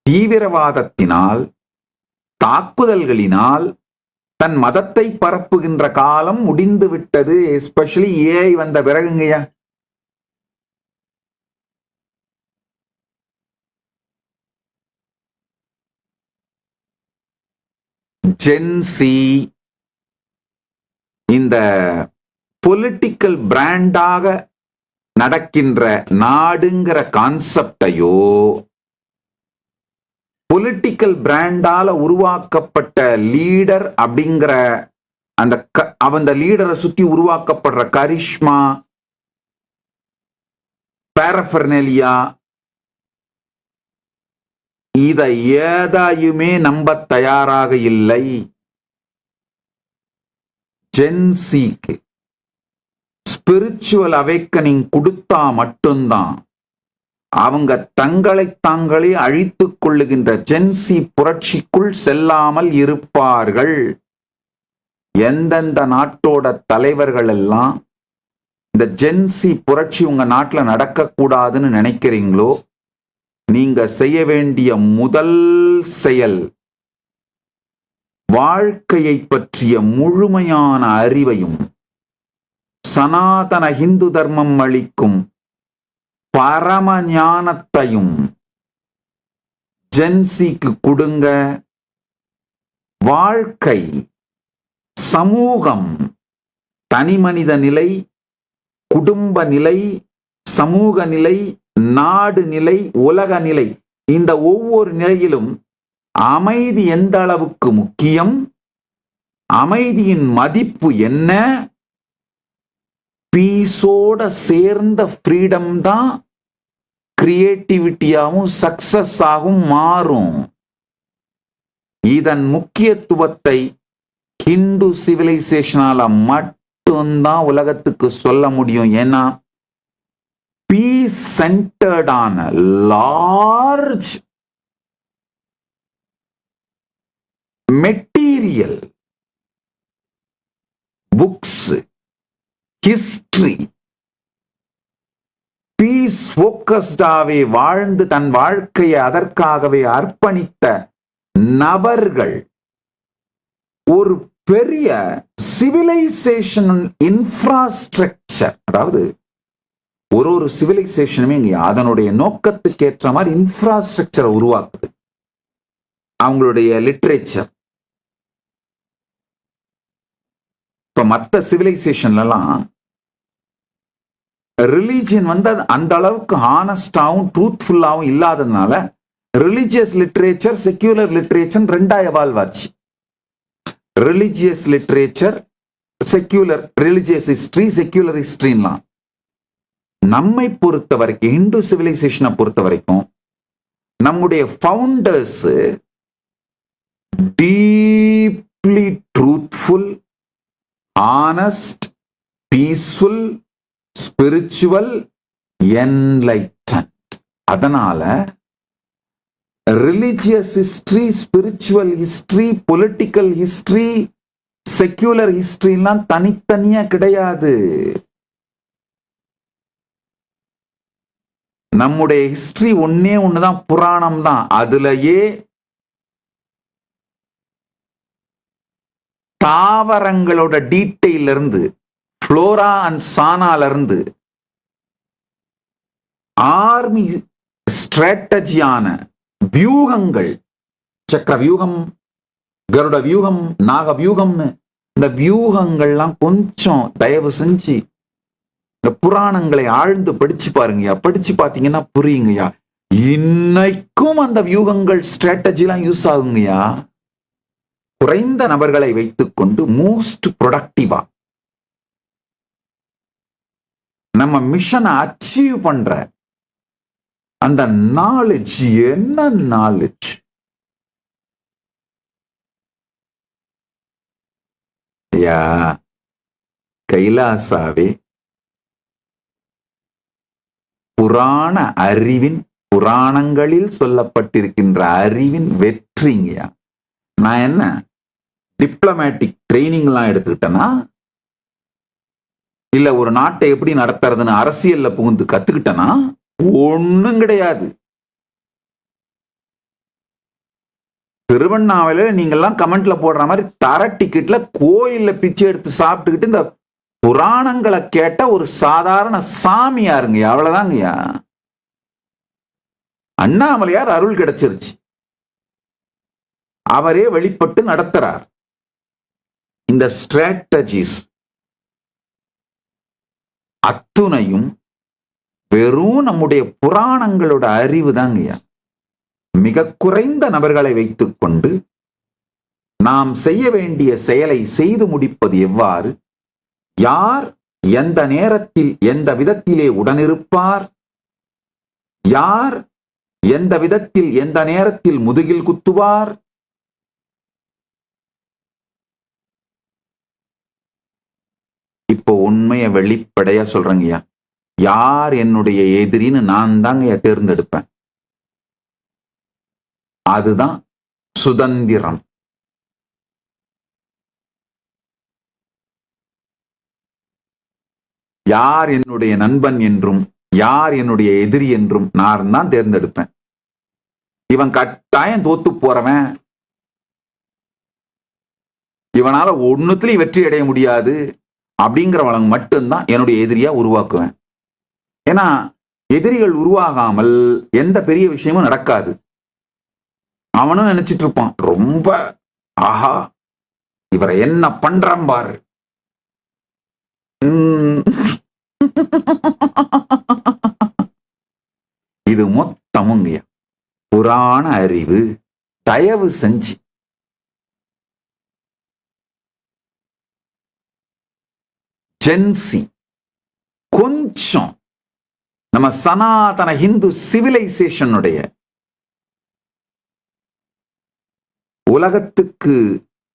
தீவிரவாதத்தினால், தாக்குதல்களினால் தன் மதத்தை பரப்புகின்ற காலம் முடிந்து விட்டது. எஸ்பெஷலி ஏஐ வந்த பிறகுங்கய்யா. ஜென்சி இந்த பொலிட்டிக்கல் பிராண்டாக நடக்கின்ற நாடுங்கிற கான்செப்டையோ, பொலிட்டிக்கல் பிராண்டால உருவாக்கப்பட்ட லீடர் அப்படிங்கிற அந்த லீடரை சுத்தி உருவாக்கப்படுற கரிஷ்மா, பாரஃபர்னேலியா, இதை ஏதாயுமே நம்ப தயாராக இல்லை. ஜென்சிக்கு ஸ்பிரிச்சுவல் அவேக்கனிங் கொடுத்தா மட்டும்தான் அவங்க தங்களை தாங்களே அழித்துக் கொள்ளுகின்ற ஜென்சி புரட்சிக்குள் செல்லாமல் இருப்பார்கள். எந்தெந்த நாட்டோட தலைவர்கள் எல்லாம் இந்த ஜென்சி புரட்சி உங்க நாட்டுல நடக்க கூடாதுன்னு நினைக்கிறீங்களோ, நீங்க செய்ய வேண்டிய முதல் செயல் வாழ்க்கையை பற்றிய முழுமையான அறிவையும் சனாதன இந்து தர்மம் அளிக்கும் பரம ஞானத்தையும் ஜென்சிக்கு கொடுங்க. வாழ்க்கை, சமூகம், தனிமனித நிலை, குடும்ப நிலை, சமூக நிலை, நாடு நிலை, உலக நிலை, இந்த ஒவ்வொரு நிலையிலும் அமைதி எந்த அளவுக்கு முக்கியம், அமைதியின் மதிப்பு என்ன, பீஸோட சேர்ந்த ஃப்ரீடம் தான் கிரியேட்டிவிட்டியாவும் சக்சஸ் ஆகும் மாறும். இதன் முக்கியத்துவத்தை ஹிந்து சிவிலைசேஷனால மட்டும்தான் உலகத்துக்கு சொல்ல முடியும். ஏன்னா பீஸ் சென்டர்டான large material books, history, peace போக்கஸ்டாவே வாழ்ந்து தன் வாழ்க்கையை அதற்காகவே அர்ப்பணித்த நபர்கள் ஒரு பெரிய சிவிலைசேஷன் இன்ஃப்ராஸ்ட்ரக்சர், அதாவது ஒரு சிவிலைசேஷனுமே அதனுடைய நோக்கத்துக்கு ஏற்ற மாதிரி இன்ஃப்ராஸ்ட்ரக்சரை உருவாக்குது. அவங்களுடைய லிட்ரேச்சர் இப்ப மற்ற சிவிலைசேஷன்லாம் ரிலீஜியன் அந்த அளவுக்கு ஹானஸ்டாவும் ட்ரூத்ஃபுல்லாவும் இல்லாததுனால ரிலிஜியஸ் லிட்ரேச்சர் செக்யூலர் லிட்ரேச்சர் ரெண்டா எவால்வ் ஆச்சு. Religious literature secular, religious history secular ஹிஸ்டரிலாம். நம்மை பொறுத்த வரைக்கும், இந்து சிவிலைசேஷனை பொறுத்த வரைக்கும், நம்முடைய founders deeply truthful, honest, peaceful, spiritual, enlightened. அதனால religious history, spiritual history, political history, secular ஹிஸ்டரிலாம் தனித்தனியா கிடையாது. நம்முடைய ஹிஸ்டரி ஒன்னே ஒண்ணுதான், புராணம் தான். அதுலயே தாவரங்களோட டீட்டெயில் இருந்து, புளோரா அண்ட் சானால இருந்து, ஆர்மி ஸ்ட்ராட்டஜியான வியூகங்கள், சக்கர வியூகம், கருட வியூகம், நாக வியூகம்னு இந்த வியூகங்கள்லாம் கொஞ்சம் தயவு செஞ்சு இந்த புராணங்களை ஆழ்ந்து படிச்சு பாருங்கய்யா. படிச்சு பாத்தீங்கன்னா புரியுங்கய்யா. இன்னைக்கும் அந்த வியூகங்கள் ஸ்ட்ராட்டஜி எல்லாம் யூஸ் ஆகுங்கய்யா. குறைந்த நபர்களை வைத்துக் கொண்டு மோஸ்ட் ப்ரொடக்டிவா நம்ம மிஷனை அச்சீவ் பண்ற அந்த நாலேஜ், என்ன நாலேஜ்! யா கைலாசாவே புராண அறிவின், புராணங்களில் சொல்லப்பட்டிருக்கின்ற அறிவின் வெற்றிங்கயா. நான் என்ன டிப்ளமேட்டிக் ட்ரைனிங் எல்லாம் எடுத்துக்கிட்டேன்னா, இல்ல ஒரு நாட்டை எப்படி நடத்துறதுன்னு அரசியல்ல புகுந்து கத்துக்கிட்டேன்னா ஒண்ணும் கிடையாது. திருவண்ணாமலை நீங்கெல்லாம் கமெண்ட்ல போடுற மாதிரி தர டிக்கெட்ல கோயில்ல பிச்சை எடுத்து சாப்பிட்டுக்கிட்டு இந்த புராணங்களை கேட்ட ஒரு சாதாரண சாமியாருங்க, அவ்வளவுதாங்கய்யா. அண்ணாமலையார் அருள் கிடைச்சிருச்சு, அவரே வெளிப்பட்டு நடத்துறார். இந்த ஸ்ட்ராட்டஜிஸ் அத்துணையும் வெறும் நம்முடைய புராணங்களோட அறிவு தாங்கய்யா. மிக குறைந்த நபர்களை வைத்துக் கொண்டு நாம் செய்ய வேண்டிய செயலை செய்து முடிப்பது எவ்வாறு, யார் எந்த நேரத்தில் எந்த விதத்திலே உடனிருப்பார், யார் எந்த விதத்தில் எந்த நேரத்தில் முதுகில் குத்துவார், இப்போ உண்மையை வெளிப்படையா சொல்றேங்கய்யா. யார் என்னுடைய எதிரின்னு நான் தாங்க தேர்ந்தெடுப்பேன். அதுதான் சுதந்திரம். யார் என்னுடைய நண்பன் என்றும் யார் என்னுடைய எதிரி என்றும் நான் தான் தேர்ந்தெடுப்பேன். இவன் கட்டாயம் தோத்து போறவன், இவனால ஒண்ணுத்திலையும் வெற்றி அடைய முடியாது அப்படிங்கிறவங்க மட்டும்தான் என்னுடைய எதிரியா உருவாக்குவேன். ஏன்னா எதிரிகள் உருவாகாமல் எந்த பெரிய விஷயமும் நடக்காது. அவனும் நினைச்சிட்டு இருப்பான், ரொம்ப ஆஹா இவரை என்ன பண்றான் பாரு. இது மொத்தமுங்க புராண அறிவு. தயவு செஞ்சு ஜென்சி கொஞ்சம் நம்ம சனாதன ஹிந்து சிவிலைசேஷனுடைய உலகத்துக்கு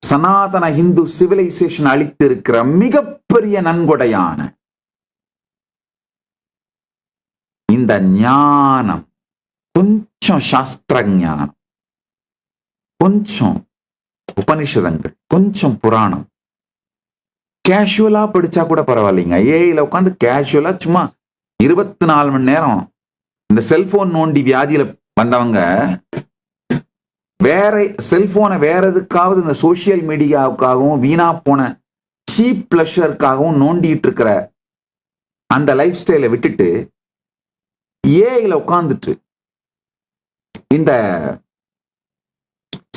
சனாதன ஹிந்து சிவிலைசேஷன் அளித்திருக்கிற மிகப்பெரிய நன்கொடையான இந்த ஞானம், கொஞ்சம் சாஸ்திர ஞானம், கொஞ்சம் உபனிஷதங்கள், கொஞ்சம் புராணம் கேஷுவலா படிச்சா கூட பரவாயில்லைங்க. ஏஐல உட்காந்து கேஷுவலா சும்மா 24 மணி நேரம் இந்த செல்போன் நோண்டி வியாதியில வந்தவங்க வேற செல்போனை வேற எதுக்காவது இந்த சோசியல் மீடியாவுக்காகவும் வீணா போன சீப் பிளஷருக்காகவும் நோண்டிட்டு இருக்கிற அந்த லைஃப் ஸ்டைலை விட்டுட்டு ஏஐல உட்கார்ந்துட்டு இந்த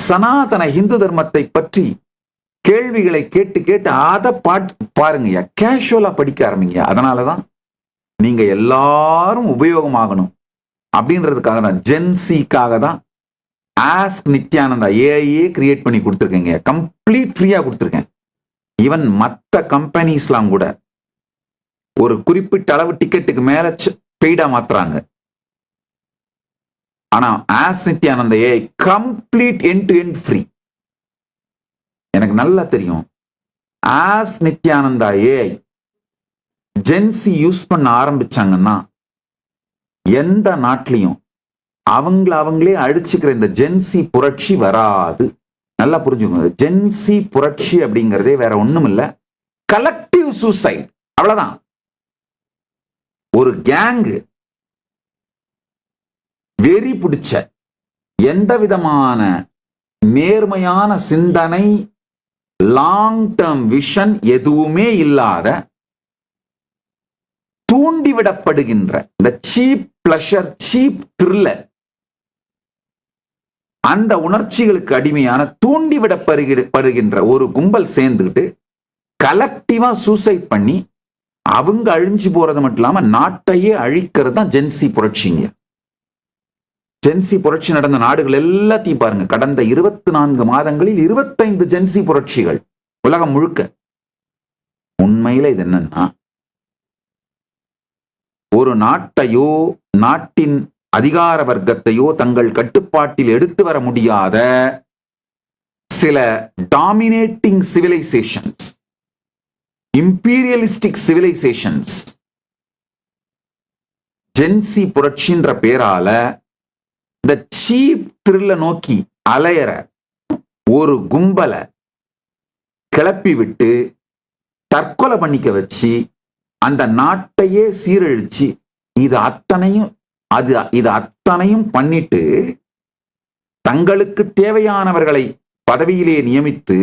சனாதன இந்து தர்மத்தை பற்றி கேள்விகளை கேட்டு கேட்டு அதை பாருங்க, கேஷுவலா படிக்க ஆரம்பிங்க. அதனாலதான் நீங்க எல்லாரும் உபயோகமாகணும் அப்படின்றதுக்காக தான், ஜென்சிக்காக தான் ஆஸ்க் நித்யானந்தா ஏஐயே கிரியேட் பண்ணி கொடுத்துருக்கேங்க. கம்ப்ளீட் ஃப்ரீயா கொடுத்துருக்கேன். ஈவன் மற்ற கம்பெனிஸ்லாம் கூட ஒரு குறிப்பிட்ட அளவு டிக்கெட்டுக்கு மேல பெய்டா மாத்துறாங்க. ஆனா ask Nithyananda AI complete end to end free. எனக்கு நல்லா தெரியும், ask Nithyananda AI Gen Z use பண்ண ஆரம்பிச்சாங்கன்னா எந்த நாட்டிலையும் அவங்களே அழிச்சுக்கிற இந்த ஜென்சி புரட்சி வராது. நல்லா புரிஞ்சுக்கோங்க. ஜென்சி புரட்சி அப்படிங்கிறதே வேற ஒண்ணும் இல்ல, கலெக்டிவ் சூசைட், அவ்வளவுதான். ஒரு கேங்கு வெறி பிடிச்ச, எந்த விதமான நேர்மையான சிந்தனை, லாங் டேர்ம் விஷன் எதுவுமே இல்லாத, தூண்டிவிடப்படுகின்ற இந்த சீப் பிளஷர், சீப் த்ரில்லர், அந்த உணர்ச்சிகளுக்கு அடிமையான தூண்டிவிடப்படுகின்ற ஒரு கும்பல் சேர்ந்துக்கிட்டு கலெக்டிவா சூசைட் பண்ணி அவங்க அழிஞ்சு போறது மட்டும் இல்லாம நாட்டையே அழிக்கிறது தான் ஜென்சி புரட்சிங்க. ஜென்சி புரட்சி நடந்த நாடுகள் எல்லாத்தையும் பாருங்க. கடந்த 24 மாதங்களில் 25 ஜென்சி புரட்சிகள் உலகம் முழுக்க. உண்மையில இது என்னன்னா, ஒரு நாட்டையோ நாட்டின் அதிகார வர்க்கத்தையோ தங்கள் கட்டுப்பாட்டில் எடுத்து வர முடியாத சில dominating civilisations, imperialistic civilisations Gen Z புரட்சின்ற பேரால இந்த சீப் த்ரில்ல நோக்கி அலையற ஒரு கும்பலை கிளப்பி விட்டு தற்கொலை பண்ணிக்க வச்சு அந்த நாட்டையே சீரழிச்சு இது அத்தனையும் பண்ணிட்டு தங்களுக்கு தேவையானவர்களை பதவியிலே நியமித்து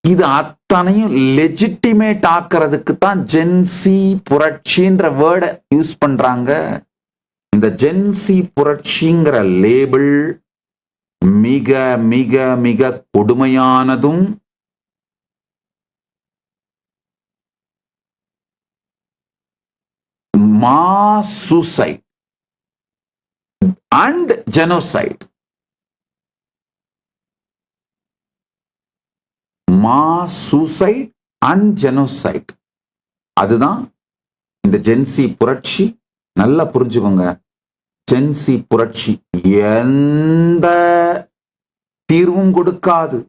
இது அத்தனையும் லெஜிட்டிமேட் ஆக்கிறதுக்கு தான் ஜென்சி புரட்சின்ற வேர்டை யூஸ் பண்றாங்க. இந்த ஜென்சி புரட்சிங்கிற லேபிள் மிக மிக மிக கொடுமையானதும் mass suicide and genocide. Mass suicide and genocide. அதுதான் இந்த ஜென்சி புரட்சி. நல்லா புரிஞ்சுக்கோங்க. ஜென்சி புரட்சி எந்த தீர்வும் கொடுக்காது.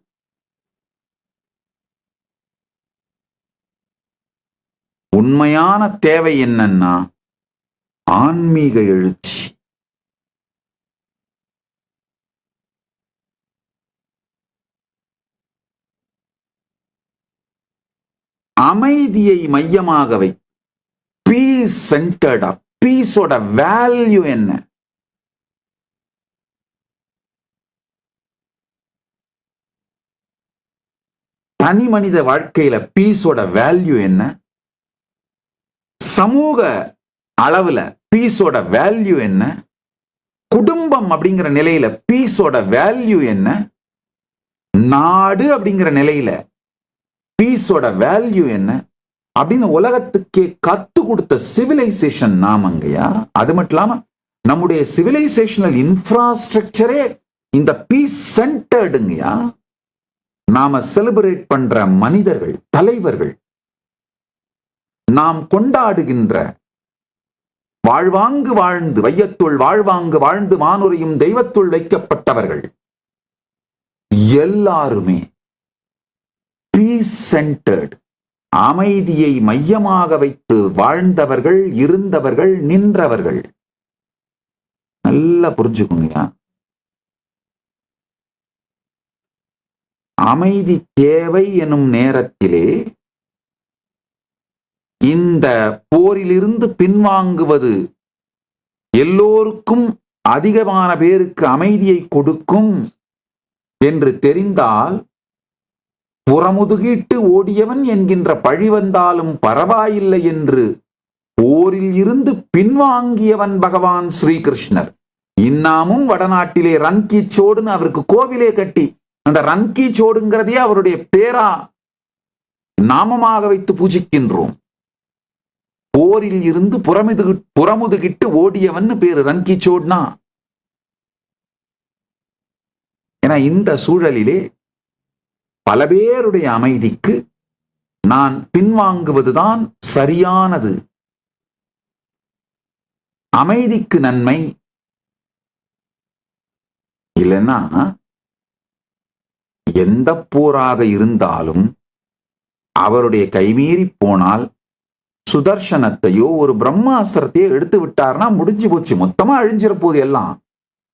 உண்மையான தேவை என்னன்னா ஆன்மீக எழுச்சி. அமைதியை மையமாக வை. பீஸ் சென்டர்டா. பீஸோட வேல்யூ என்ன? தனி மனித வாழ்க்கையில பீஸோட வேல்யூ என்ன? சமூக அளவுல பீஸோட வேல்யூ என்ன? குடும்பம் அப்படிங்கிற நிலையில பீஸோட வேல்யூ என்ன? நாடு அப்படிங்கிற நிலையில பீஸோட வேல்யூ என்ன அப்படின்னு உலகத்துக்கே கத்து கொடுத்த சிவிலைசேஷன் நாமங்கயா. அது மட்டும் இல்லாம நம்முடைய சிவிலைசேஷனல் இன்ஃப்ராஸ்ட்ரக்சரே இந்த பீஸ் சென்டர்டுங்கயா. நாம செலிப்ரேட் பண்ற மனிதர்கள், தலைவர்கள், நாம் கொண்டாடுகின்ற வாழ்வாங்கு வாழ்ந்து வையத்துள் வாழ்வாங்கு வாழ்ந்து மானுரையும் தெய்வத்துள் வைக்கப்பட்டவர்கள் எல்லாருமே பீஸ் சென்டர்ட், அமைதியை மையமாக வைத்து வாழ்ந்தவர்கள், இருந்தவர்கள், நின்றவர்கள். நல்லா புரிஞ்சுக்கோங்க. அமைதி தேவை எனும் நேரத்திலே இந்த போரிலிருந்து பின்வாங்குவது எல்லோருக்கும், அதிகமான பேருக்கு அமைதியை கொடுக்கும் என்று தெரிந்தால் புறமுதுகிட்டு ஓடியவன் என்கின்ற பழி வந்தாலும் பரவாயில்லை என்று போரில் இருந்து பின்வாங்கியவன் பகவான் ஸ்ரீகிருஷ்ணர். இன்னாமும் வடநாட்டிலே ரன்கி சோடுன்னு அவருக்கு கோவிலே கட்டி அந்த ரன்கி சோடுங்கிறதையே அவருடைய பேரா நாமமாக வைத்து பூஜிக்கின்றோம். போரில் இருந்து புறமுதுகிட்டு ஓடியவன் பேரு ரன்கிச்சோட்னா. ஏன்னா இந்த சூழலிலே பல பேருடைய அமைதிக்கு நான் பின்வாங்குவதுதான் சரியானது. அமைதிக்கு நன்மை இல்லைன்னா எந்த போராக இருந்தாலும் அவருடைய கைமீறி போனால் சுதர்சனத்தையோ ஒரு பிரம்மாஸ்திரத்தையோ எடுத்து விட்டார்னா முடிஞ்சு போச்சு, மொத்தமா அழிஞ்சிட போது எல்லாம்.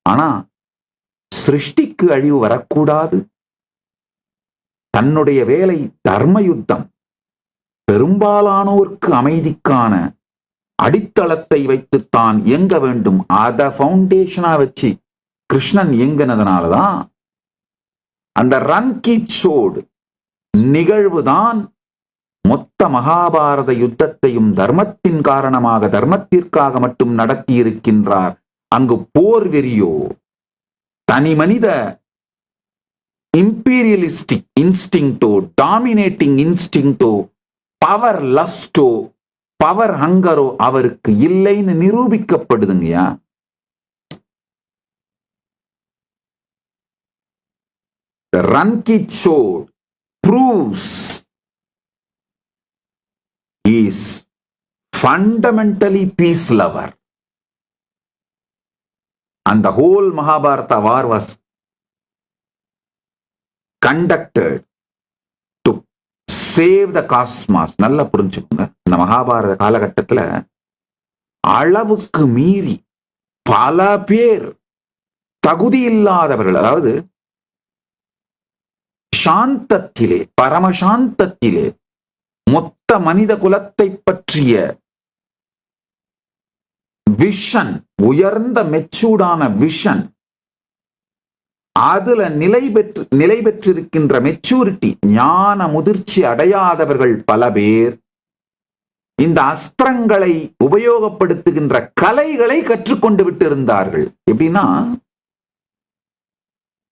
ஆனா சிருஷ்டிக்கு அழிவு வரக்கூடாது. தன்னுடைய வேலை தர்ம யுத்தம். பெரும்பாலானோருக்கு அமைதிக்கான அடித்தளத்தை வைத்துத்தான் இயங்க வேண்டும். அத பவுண்டேஷனா வச்சு கிருஷ்ணன் இயங்கினதுனாலதான் அந்த ரன்கிச்சோட் நிகழ்வுதான் மொத்த மகாபாரத யுத்தத்தையும் தர்மத்தின் காரணமாக, தர்மத்திற்காக மட்டும் நடத்தி இருக்கின்றார். அங்கு போர் வெறியோ, தனி மனித இம்பீரியலிஸ்டிக் இன்ஸ்டிங்டோ, டாமினேட்டிங் இன்ஸ்டிங்டோ, பவர் லஸ்டோ, பவர் ஹங்கரோ அவருக்கு இல்லைன்னு நிரூபிக்கப்படுதுங்கயா. ரன்கிச்சோட் proves he is fundamentally peace lover, and the whole Mahabharata war was conducted to save the cosmos. நல்லா புரிஞ்சுக்கோங்க, இந்த மகாபாரத காலகட்டத்தில் அளவுக்கு மீறி பல பேர் தகுதி இல்லாதவர்கள், அதாவது சாந்தத்திலே, பரமசாந்தத்திலே, மொத்த மனித குலத்தை பற்றிய விஷன், உயர்ந்த மெச்சூர்டான விஷன், அதுல நிலை பெற்றிருக்கின்ற மெச்சூரிட்டி, ஞான முதிர்ச்சி அடையாதவர்கள் பல பேர் இந்த அஸ்திரங்களை உபயோகப்படுத்துகின்ற கலைகளை கற்றுக்கொண்டு விட்டு இருந்தார்கள். எப்படின்னா,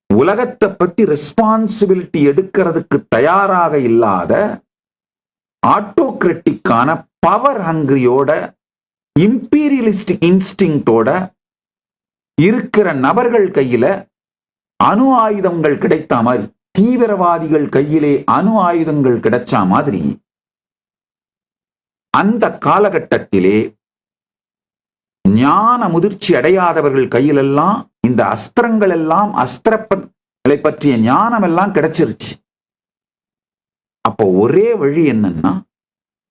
உலகத்தை பத்தி ரெஸ்பான்சிபிலிட்டி எடுக்கிறதுக்கு தயாராக இல்லாத, ஆட்டோகிராட்டிக்கான பவர் ஹங்கிரியோட, இம்பீரியலிஸ்டிக் இன்ஸ்டிங்டோட இருக்கிற நபர்கள் கையில அணு ஆயுதங்கள் கிடைத்த மாதிரி, தீவிரவாதிகள் கையிலே அணு ஆயுதங்கள் கிடைச்ச மாதிரி, அந்த காலகட்டத்திலே ஞான முதிர்ச்சி அடையாதவர்கள் கையிலெல்லாம் இந்த அஸ்திரங்கள் எல்லாம், அஸ்திரங்களை பற்றிய ஞானம் எல்லாம் கிடைச்சிருச்சு. அப்போ ஒரே வழி என்னன்னா,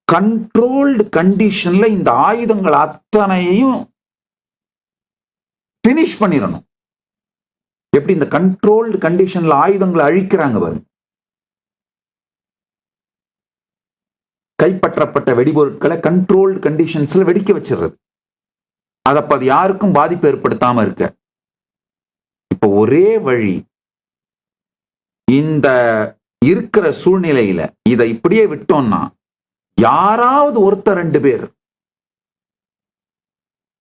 கண்ட்ரோல்டு கண்டிஷன்ல இந்த ஆயுதங்கள் அத்தனையும் பினிஷ் பண்ணிடணும். எப்படி இந்த கண்ட்ரோல்டு கண்டிஷன்ல ஆயுதங்களை அழிக்கிறாங்க பாருங்க. கைப்பற்றப்பட்ட வெடிபொருட்களை கண்ட்ரோல்டு கண்டிஷன்ஸ்ல வெடிக்க வச்சிடுறது, அதப்ப அது யாருக்கும் பாதிப்பு ஏற்படுத்தாம இருக்க. இப்ப ஒரே வழி, இந்த இருக்கிற சூழ்நிலையில இதை இப்படியே விட்டோம்னா, யாராவது ஒருத்தர் ரெண்டு பேர்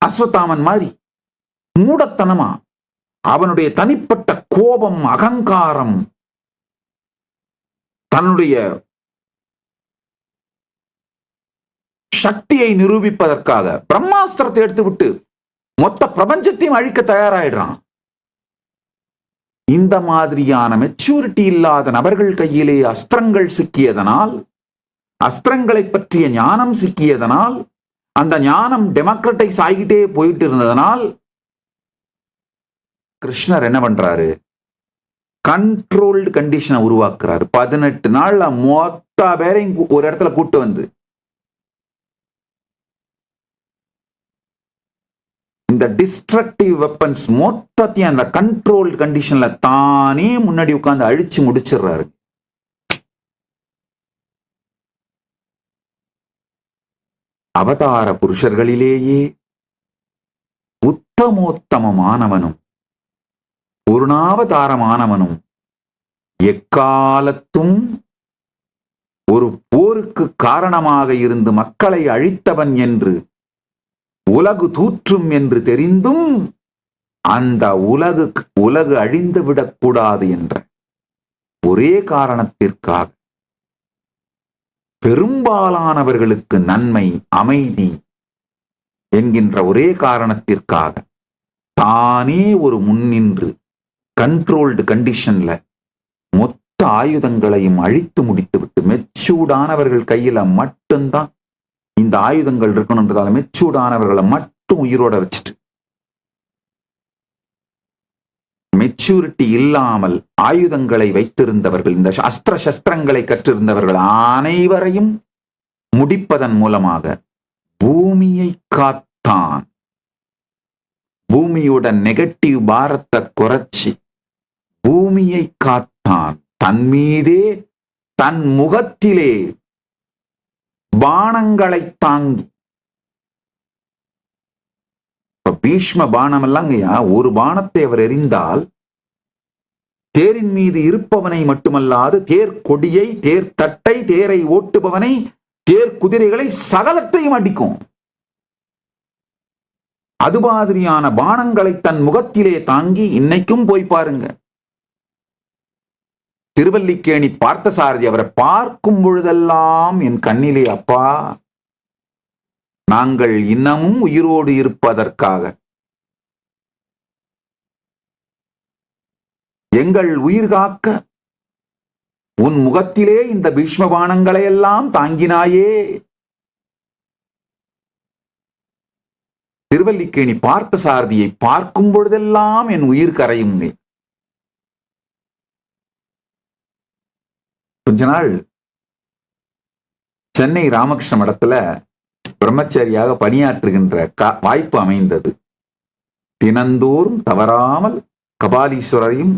அஸ்வத்தாமன் மாதிரி மூடத்தனமா அவனுடைய தனிப்பட்ட கோபம், அகங்காரம், தன்னுடைய சக்தியை நிரூபிப்பதற்காக பிரம்மாஸ்திரத்தை எடுத்து விட்டு மொத்த பிரபஞ்சத்தையும் அழிக்க தயாராயிடுறான். இந்த மாதிரியான மெச்சூரிட்டி இல்லாத நபர்கள் கையிலே அஸ்திரங்கள் சிக்கியதனால், அஸ்திரங்களை பற்றிய ஞானம் சிக்கியதனால், அந்த ஞானம் டெமோக்ரட்டைஸ் ஆகிட்டே போயிட்டு இருந்ததனால், கிருஷ்ணர் என்ன பண்றாரு, கண்ட்ரோல்டு கண்டிஷனை உருவாக்குறாரு. 18 நாள்ல மொத்த பேரையும் ஒரு இடத்துல கூட்டு வந்து இந்த டிஸ்ட்ரக்டிவ் வெப்பன்ஸ் மொத்தத்தையும் அந்த கண்ட்ரோல் கண்டிஷன்ல தானே முன்னாடி உட்கார்ந்து அழிச்சு முடிச்சிடுறாரு. அவதார புருஷர்களிலேயே உத்தமோத்தமமானவனும் பூர்ணாவதாரமானவனும் எக்காலத்தும் ஒரு போருக்கு காரணமாக இருந்து மக்களை அழித்தவன் என்று உலகு தூற்றும் என்று தெரிந்தும் அந்த உலகு அழிந்து விடக்கூடாது என்ற ஒரே காரணத்திற்காக பெரும்பாலானவர்களுக்கு நன்மை, அமைதி என்கின்ற ஒரே காரணத்திற்காக தானே ஒரு முன்னின்று கண்ட்ரோல்டு கண்டிஷன்ல மொத்த ஆயுதங்களையும் அழித்து முடித்துவிட்டு, மெச்சூர்டானவர்கள் கையில மட்டும்தான் இந்த ஆயுதங்கள் இருக்கணும்ன்றதால மெச்சூர்டானவர்களை மட்டும் உயிரோட வச்சுட்டு, மெச்சூரிட்டி இல்லாமல் ஆயுதங்களை வைத்திருந்தவர்கள், இந்த அஸ்திர சஸ்திரங்களை கற்றிருந்தவர்கள் அனைவரையும் முடிப்பதன் மூலமாக பூமியை காத்தான். பூமியோட நெகட்டிவ் பாரத்தை குறைச்சி பூமியை காத்தான். தன் மீதே, தன் முகத்திலே பானங்களை தாங்கி. பீஷ்ம பானம் எல்லாங்கய்யா, ஒரு பானத்தை அவர் எறிந்தால் தேரின் மீது இருப்பவனை மட்டுமல்லாது தேர் கொடியை, தேர் தட்டை, தேரை ஓட்டுபவனை, தேர் குதிரைகளை சகலத்தையும் அடிக்கும். அது மாதிரியான பானங்களை தன் முகத்திலே தாங்கி இன்னைக்கும் போய் பாருங்க. திருவல்லிக்கேணி பார்த்தசாரதி அவரை பார்க்கும் பொழுதெல்லாம் என் கண்ணிலே, அப்பா, நாங்கள் இன்னமும் உயிரோடு இருப்பதற்காக, எங்கள் உயிர் காக்க உன் முகத்திலே இந்த பீஷ்மபானங்களை எல்லாம் தாங்கினாயே. திருவல்லிக்கேணி பார்த்தசாரதியை பார்க்கும் பொழுதெல்லாம் என் உயிர் கரையும். கொஞ்ச நாள் சென்னை ராமகிருஷ்ண மடத்துல பிரம்மச்சாரியாக பணியாற்றுகின்ற வாய்ப்பு அமைந்தது. தினந்தோறும் தவறாமல் கபாலீஸ்வரரையும்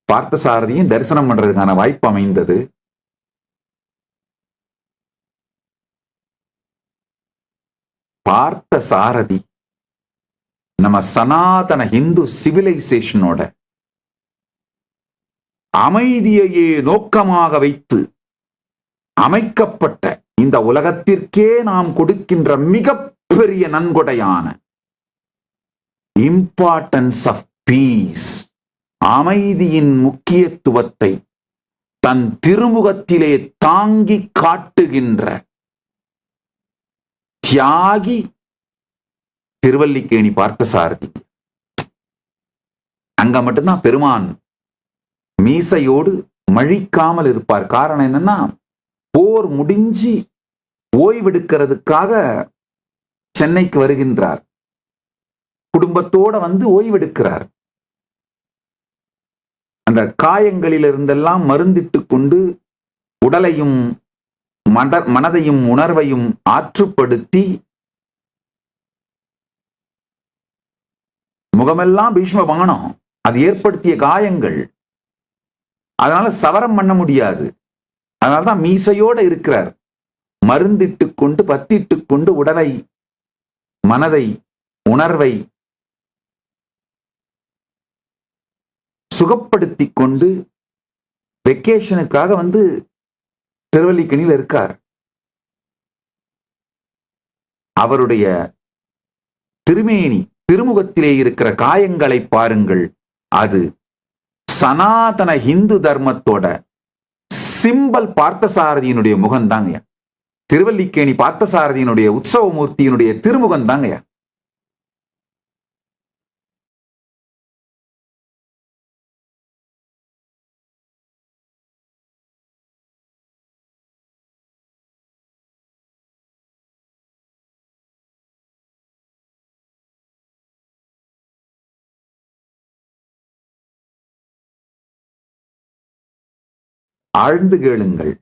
பார்த்தசாரதியும் தரிசனம் பண்றதுக்கான வாய்ப்பு அமைந்தது. பார்த்தசாரதி நம்ம சனாதன இந்து சிவிலைசேஷனோட அமைதியையே நோக்கமாக வைத்து அமைக்கப்பட்ட இந்த உலகத்திற்கே நாம் கொடுக்கின்ற மிகப்பெரிய நன்கொடையான இம்பார்ட்டன்ஸ் ஆஃப் பீஸ், அமைதியின் முக்கியத்துவத்தை தன் திருமுகத்திலே தாங்கி காட்டுகின்ற தியாகி திருவல்லிக்கேணி பார்த்தசாரதி. அங்க மட்டும்தான் பெருமான் மீசையோடு மழிக்காமல் இருப்பார். காரணம் என்னன்னா, போர் முடிஞ்சு ஓய்வெடுக்கிறதுக்காக சென்னைக்கு வருகின்றார். குடும்பத்தோட வந்து ஓய்வெடுக்கிறார். அந்த காயங்களிலிருந்தெல்லாம் மருந்திட்டு கொண்டு உடலையும் மனதையும் உணர்வையும் ஆற்றுப்படுத்தி முகமெல்லாம் பீஷ்ம பானம், அது ஏற்படுத்திய காயங்கள், அதனால சவரம் பண்ண முடியாது. அதனால்தான் மீசையோட இருக்கிறார். மருந்திட்டு கொண்டு பத்திட்டு கொண்டு உடலை, மனதை, உணர்வை சுகப்படுத்தி கொண்டு வெக்கேஷனுக்காக வந்து திருவல்லிக்கேணியில் இருக்கார். அவருடைய திருமேனி, திருமுகத்திலே இருக்கிற காயங்களை பாருங்கள். அது சனாதன இந்து தர்மத்தோட சிம்பல் பார்த்தசாரதியினுடைய முகம் தாங்க. திருவல்லிக்கேணி பார்த்தசாரதியினுடைய உற்சவமூர்த்தியினுடைய திருமுகம் தாங்க. ஆழ்ந்து கேளுங்கள்.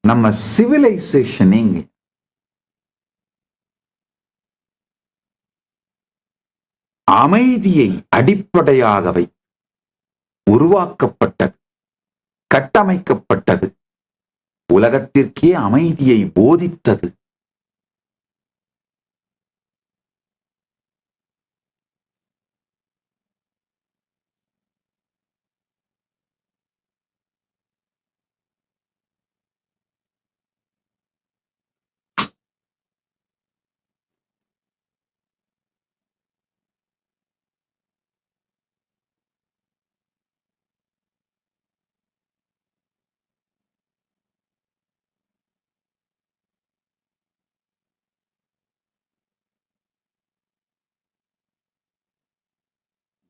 நம்ம சிவிலைசேஷனிங் அமைதியை அடிப்படையாக வைத்து உருவாக்கப்பட்டது, கட்டமைக்கப்பட்டது, உலகத்திற்கே அமைதியை போதித்தது.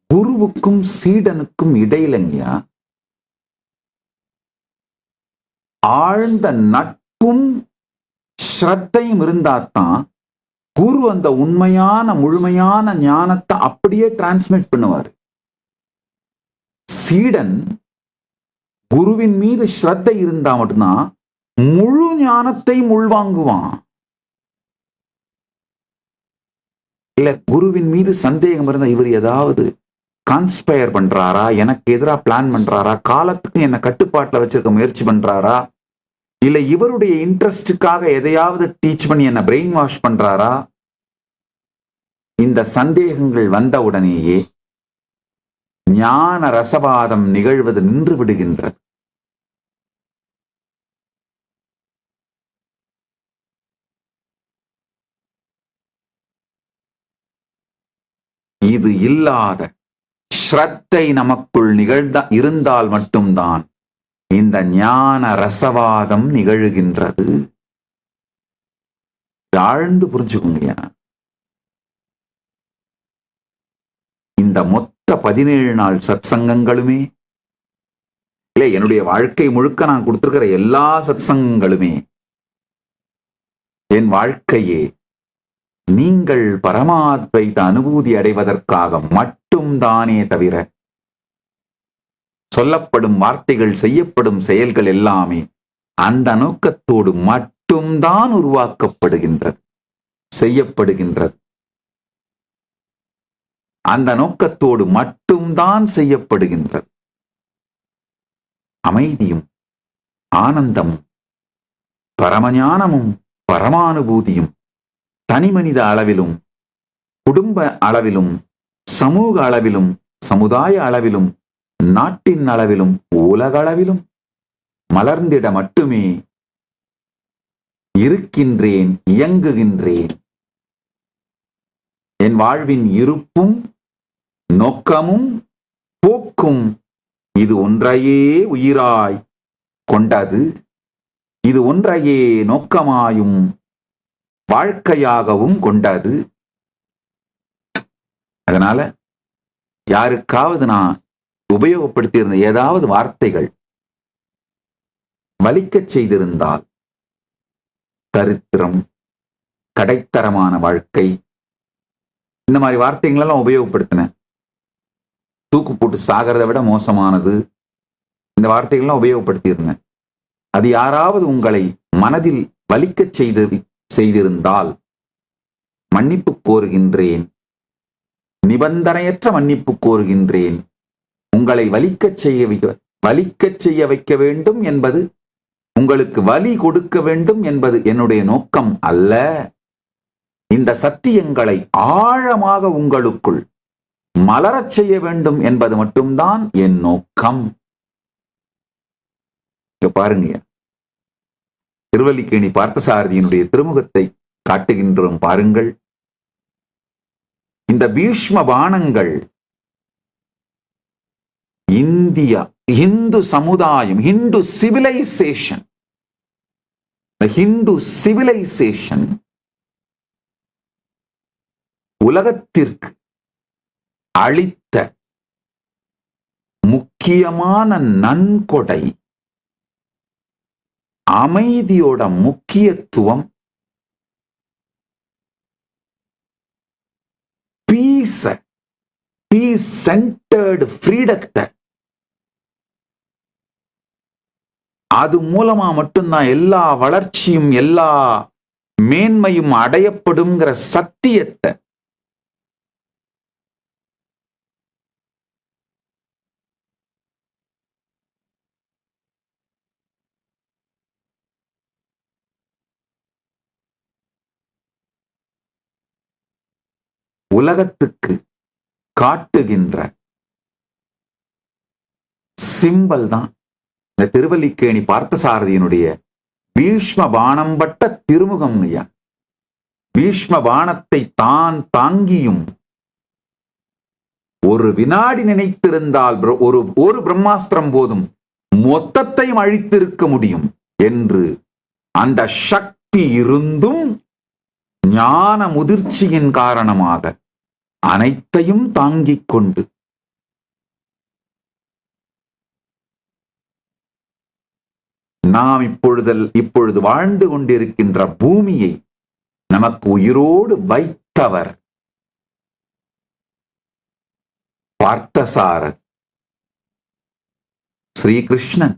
குருவுக்கும் சீடனுக்கும் இடையிலங்கயா ஆழ்ந்த நட்பும் ஸ்ரத்தையும் இருந்தாத்தான் குரு அந்த உண்மையான முழுமையான ஞானத்தை அப்படியே டிரான்ஸ்மிட் பண்ணுவார். சீடன் குருவின் மீது ஸ்ரத்தை இருந்தா மட்டும்தான் முழு ஞானத்தையும் உள்வாங்குவான். இல்ல குருவின் மீது சந்தேகம் இருந்தா இவர் ஏதாவது கான்ஸ்பயர் பண்றாரா, எனக்கு எதிராக பிளான் பண்றாரா, காலத்துக்கு என்ன கட்டுப்பாட்டுல வச்சிருக்க முயற்சி பண்றாரா, இல்ல இவருடைய இன்ட்ரெஸ்டுக்காக எதையாவது டீச் பண்ணி என்ன பிரெயின் வாஷ் பண்றாரா, இந்த சந்தேகங்கள் வந்தவுடனேயே ஞான ரசவாதம் நிகழ்வது நின்று விடுகின்றது. இது இல்லாத ஸ்ரத்தை நமக்குள் இருந்தால் மட்டும்தான் இந்த ஞான ரசவாதம் நிகழ்கின்றது. ஆழ்ந்து புரிஞ்சுக்கோங்க. இந்த மொத்த 17 நாள் சத்சங்கங்களுமே இல்ல, என்னுடைய வாழ்க்கை முழுக்க நான் கொடுத்திருக்கிற எல்லா சத்சங்கங்களுமே என் வாழ்க்கையே நீங்கள் பரமாத்வைத அனுபூதி அடைவதற்காக மட்டும்தானே தவிர சொல்லப்படும் வார்த்தைகள் செய்யப்படும் செயல்கள் எல்லாமே அந்த நோக்கத்தோடு மட்டும்தான் உருவாக்கப்படுகின்றது, செய்யப்படுகின்றது. அந்த நோக்கத்தோடு மட்டும்தான் செய்யப்படுகின்றது. அமைதியும் ஆனந்தமும் பரமஞானமும் பரமானுபூதியும் தனிமனித அளவிலும் குடும்ப அளவிலும் சமூக அளவிலும் சமுதாய அளவிலும் நாட்டின் அளவிலும் உலக அளவிலும் மலர்ந்திட மட்டுமே இருக்கின்றேன், இயங்குகின்றேன். என் வாழ்வின் இருப்பும் நோக்கமும் போக்கும் இது ஒன்றையே உயிராய் கொண்டது, இது ஒன்றையே நோக்கமாயும் வாழ்க்கையாகவும் கொண்டது. அதனால யாருக்காவது நான் உபயோகப்படுத்தியிருந்த ஏதாவது வார்த்தைகள் வலிக்கச் செய்திருந்தால், தரித்திரம், கடைத்தரமான வாழ்க்கை, இந்த மாதிரி வார்த்தைகளெல்லாம் உபயோகப்படுத்தினேன். தூக்கு போட்டு சாகிறத விட மோசமானது, இந்த வார்த்தைகள்லாம் உபயோகப்படுத்தியிருந்தேன். அது யாராவது உங்களை மனதில் வலிக்கச் செய்திருந்தால் மன்னிப்பு கோருகின்றேன், நிபந்தனையற்ற மன்னிப்பு கோருகின்றேன். உங்களை வலிக்கச் செய்ய வைக்க வேண்டும் என்பது, உங்களுக்கு வலி கொடுக்க வேண்டும் என்பது என்னுடைய நோக்கம் அல்ல. இந்த சத்தியங்களை ஆழமாக உங்களுக்குள் மலரச் செய்ய வேண்டும் என்பது மட்டும்தான் என் நோக்கம். பாருங்க, திருவல்லிக்கேணி பார்த்தசாரதியினுடைய திருமுகத்தை காட்டுகின்றோம் பாருங்கள். இந்த பீஷ்ம பாணங்கள் இந்தியா, இந்து சமுதாயம், இந்து சிவிலைசேஷன், ஹிந்து சிவிலைசேஷன் உலகத்திற்கு அளித்த முக்கியமான நன்கொடை அமைதியோட முக்கியத்துவம், பீஸ் சென்டர்டு ஃப்ரீடத்தை, அது மூலமா மட்டும்தான் எல்லா வளர்ச்சியும் எல்லா மேன்மையும் அடையப்படும்ங்கிற சத்தியத்தை உலகத்துக்கு காட்டுகின்ற சிம்பல் தான் இந்த திருவல்லிக்கேணி பார்த்தசாரதியினுடைய பீஷ்ம பாணம் பட்ட திருமுகம். ஐயா, பீஷ்ம பாணத்தை தான் தாங்கியும் ஒரு வினாடி நினைத்திருந்தால் ஒரு பிரம்மாஸ்திரம் போதும் மொத்தத்தையும் அழித்திருக்க முடியும் என்று அந்த சக்தி இருந்தும் ஞான முதிர்ச்சியின் காரணமாக அனைத்தையும் தாங்கிக் கொண்டு நாம் இப்பொழுது வாழ்ந்து கொண்டிருக்கின்ற பூமியை நமக்கு உயிரோடு வைத்தவர் பார்த்தசாரதி ஸ்ரீகிருஷ்ணன்.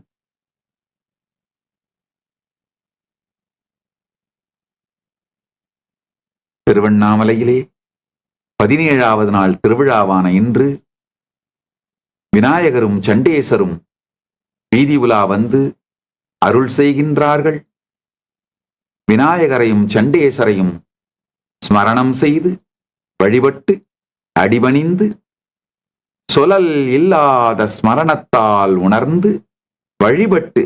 திருவண்ணாமலையிலே 17வது நாள் திருவிழாவான இன்று விநாயகரும் சண்டேசரும் வீதி உலா வந்து அருள் செய்கின்றார்கள். விநாயகரையும் சண்டேசரையும் ஸ்மரணம் செய்து வழிபட்டு அடிபணிந்து சொலல் இல்லாத ஸ்மரணத்தால் உணர்ந்து வழிபட்டு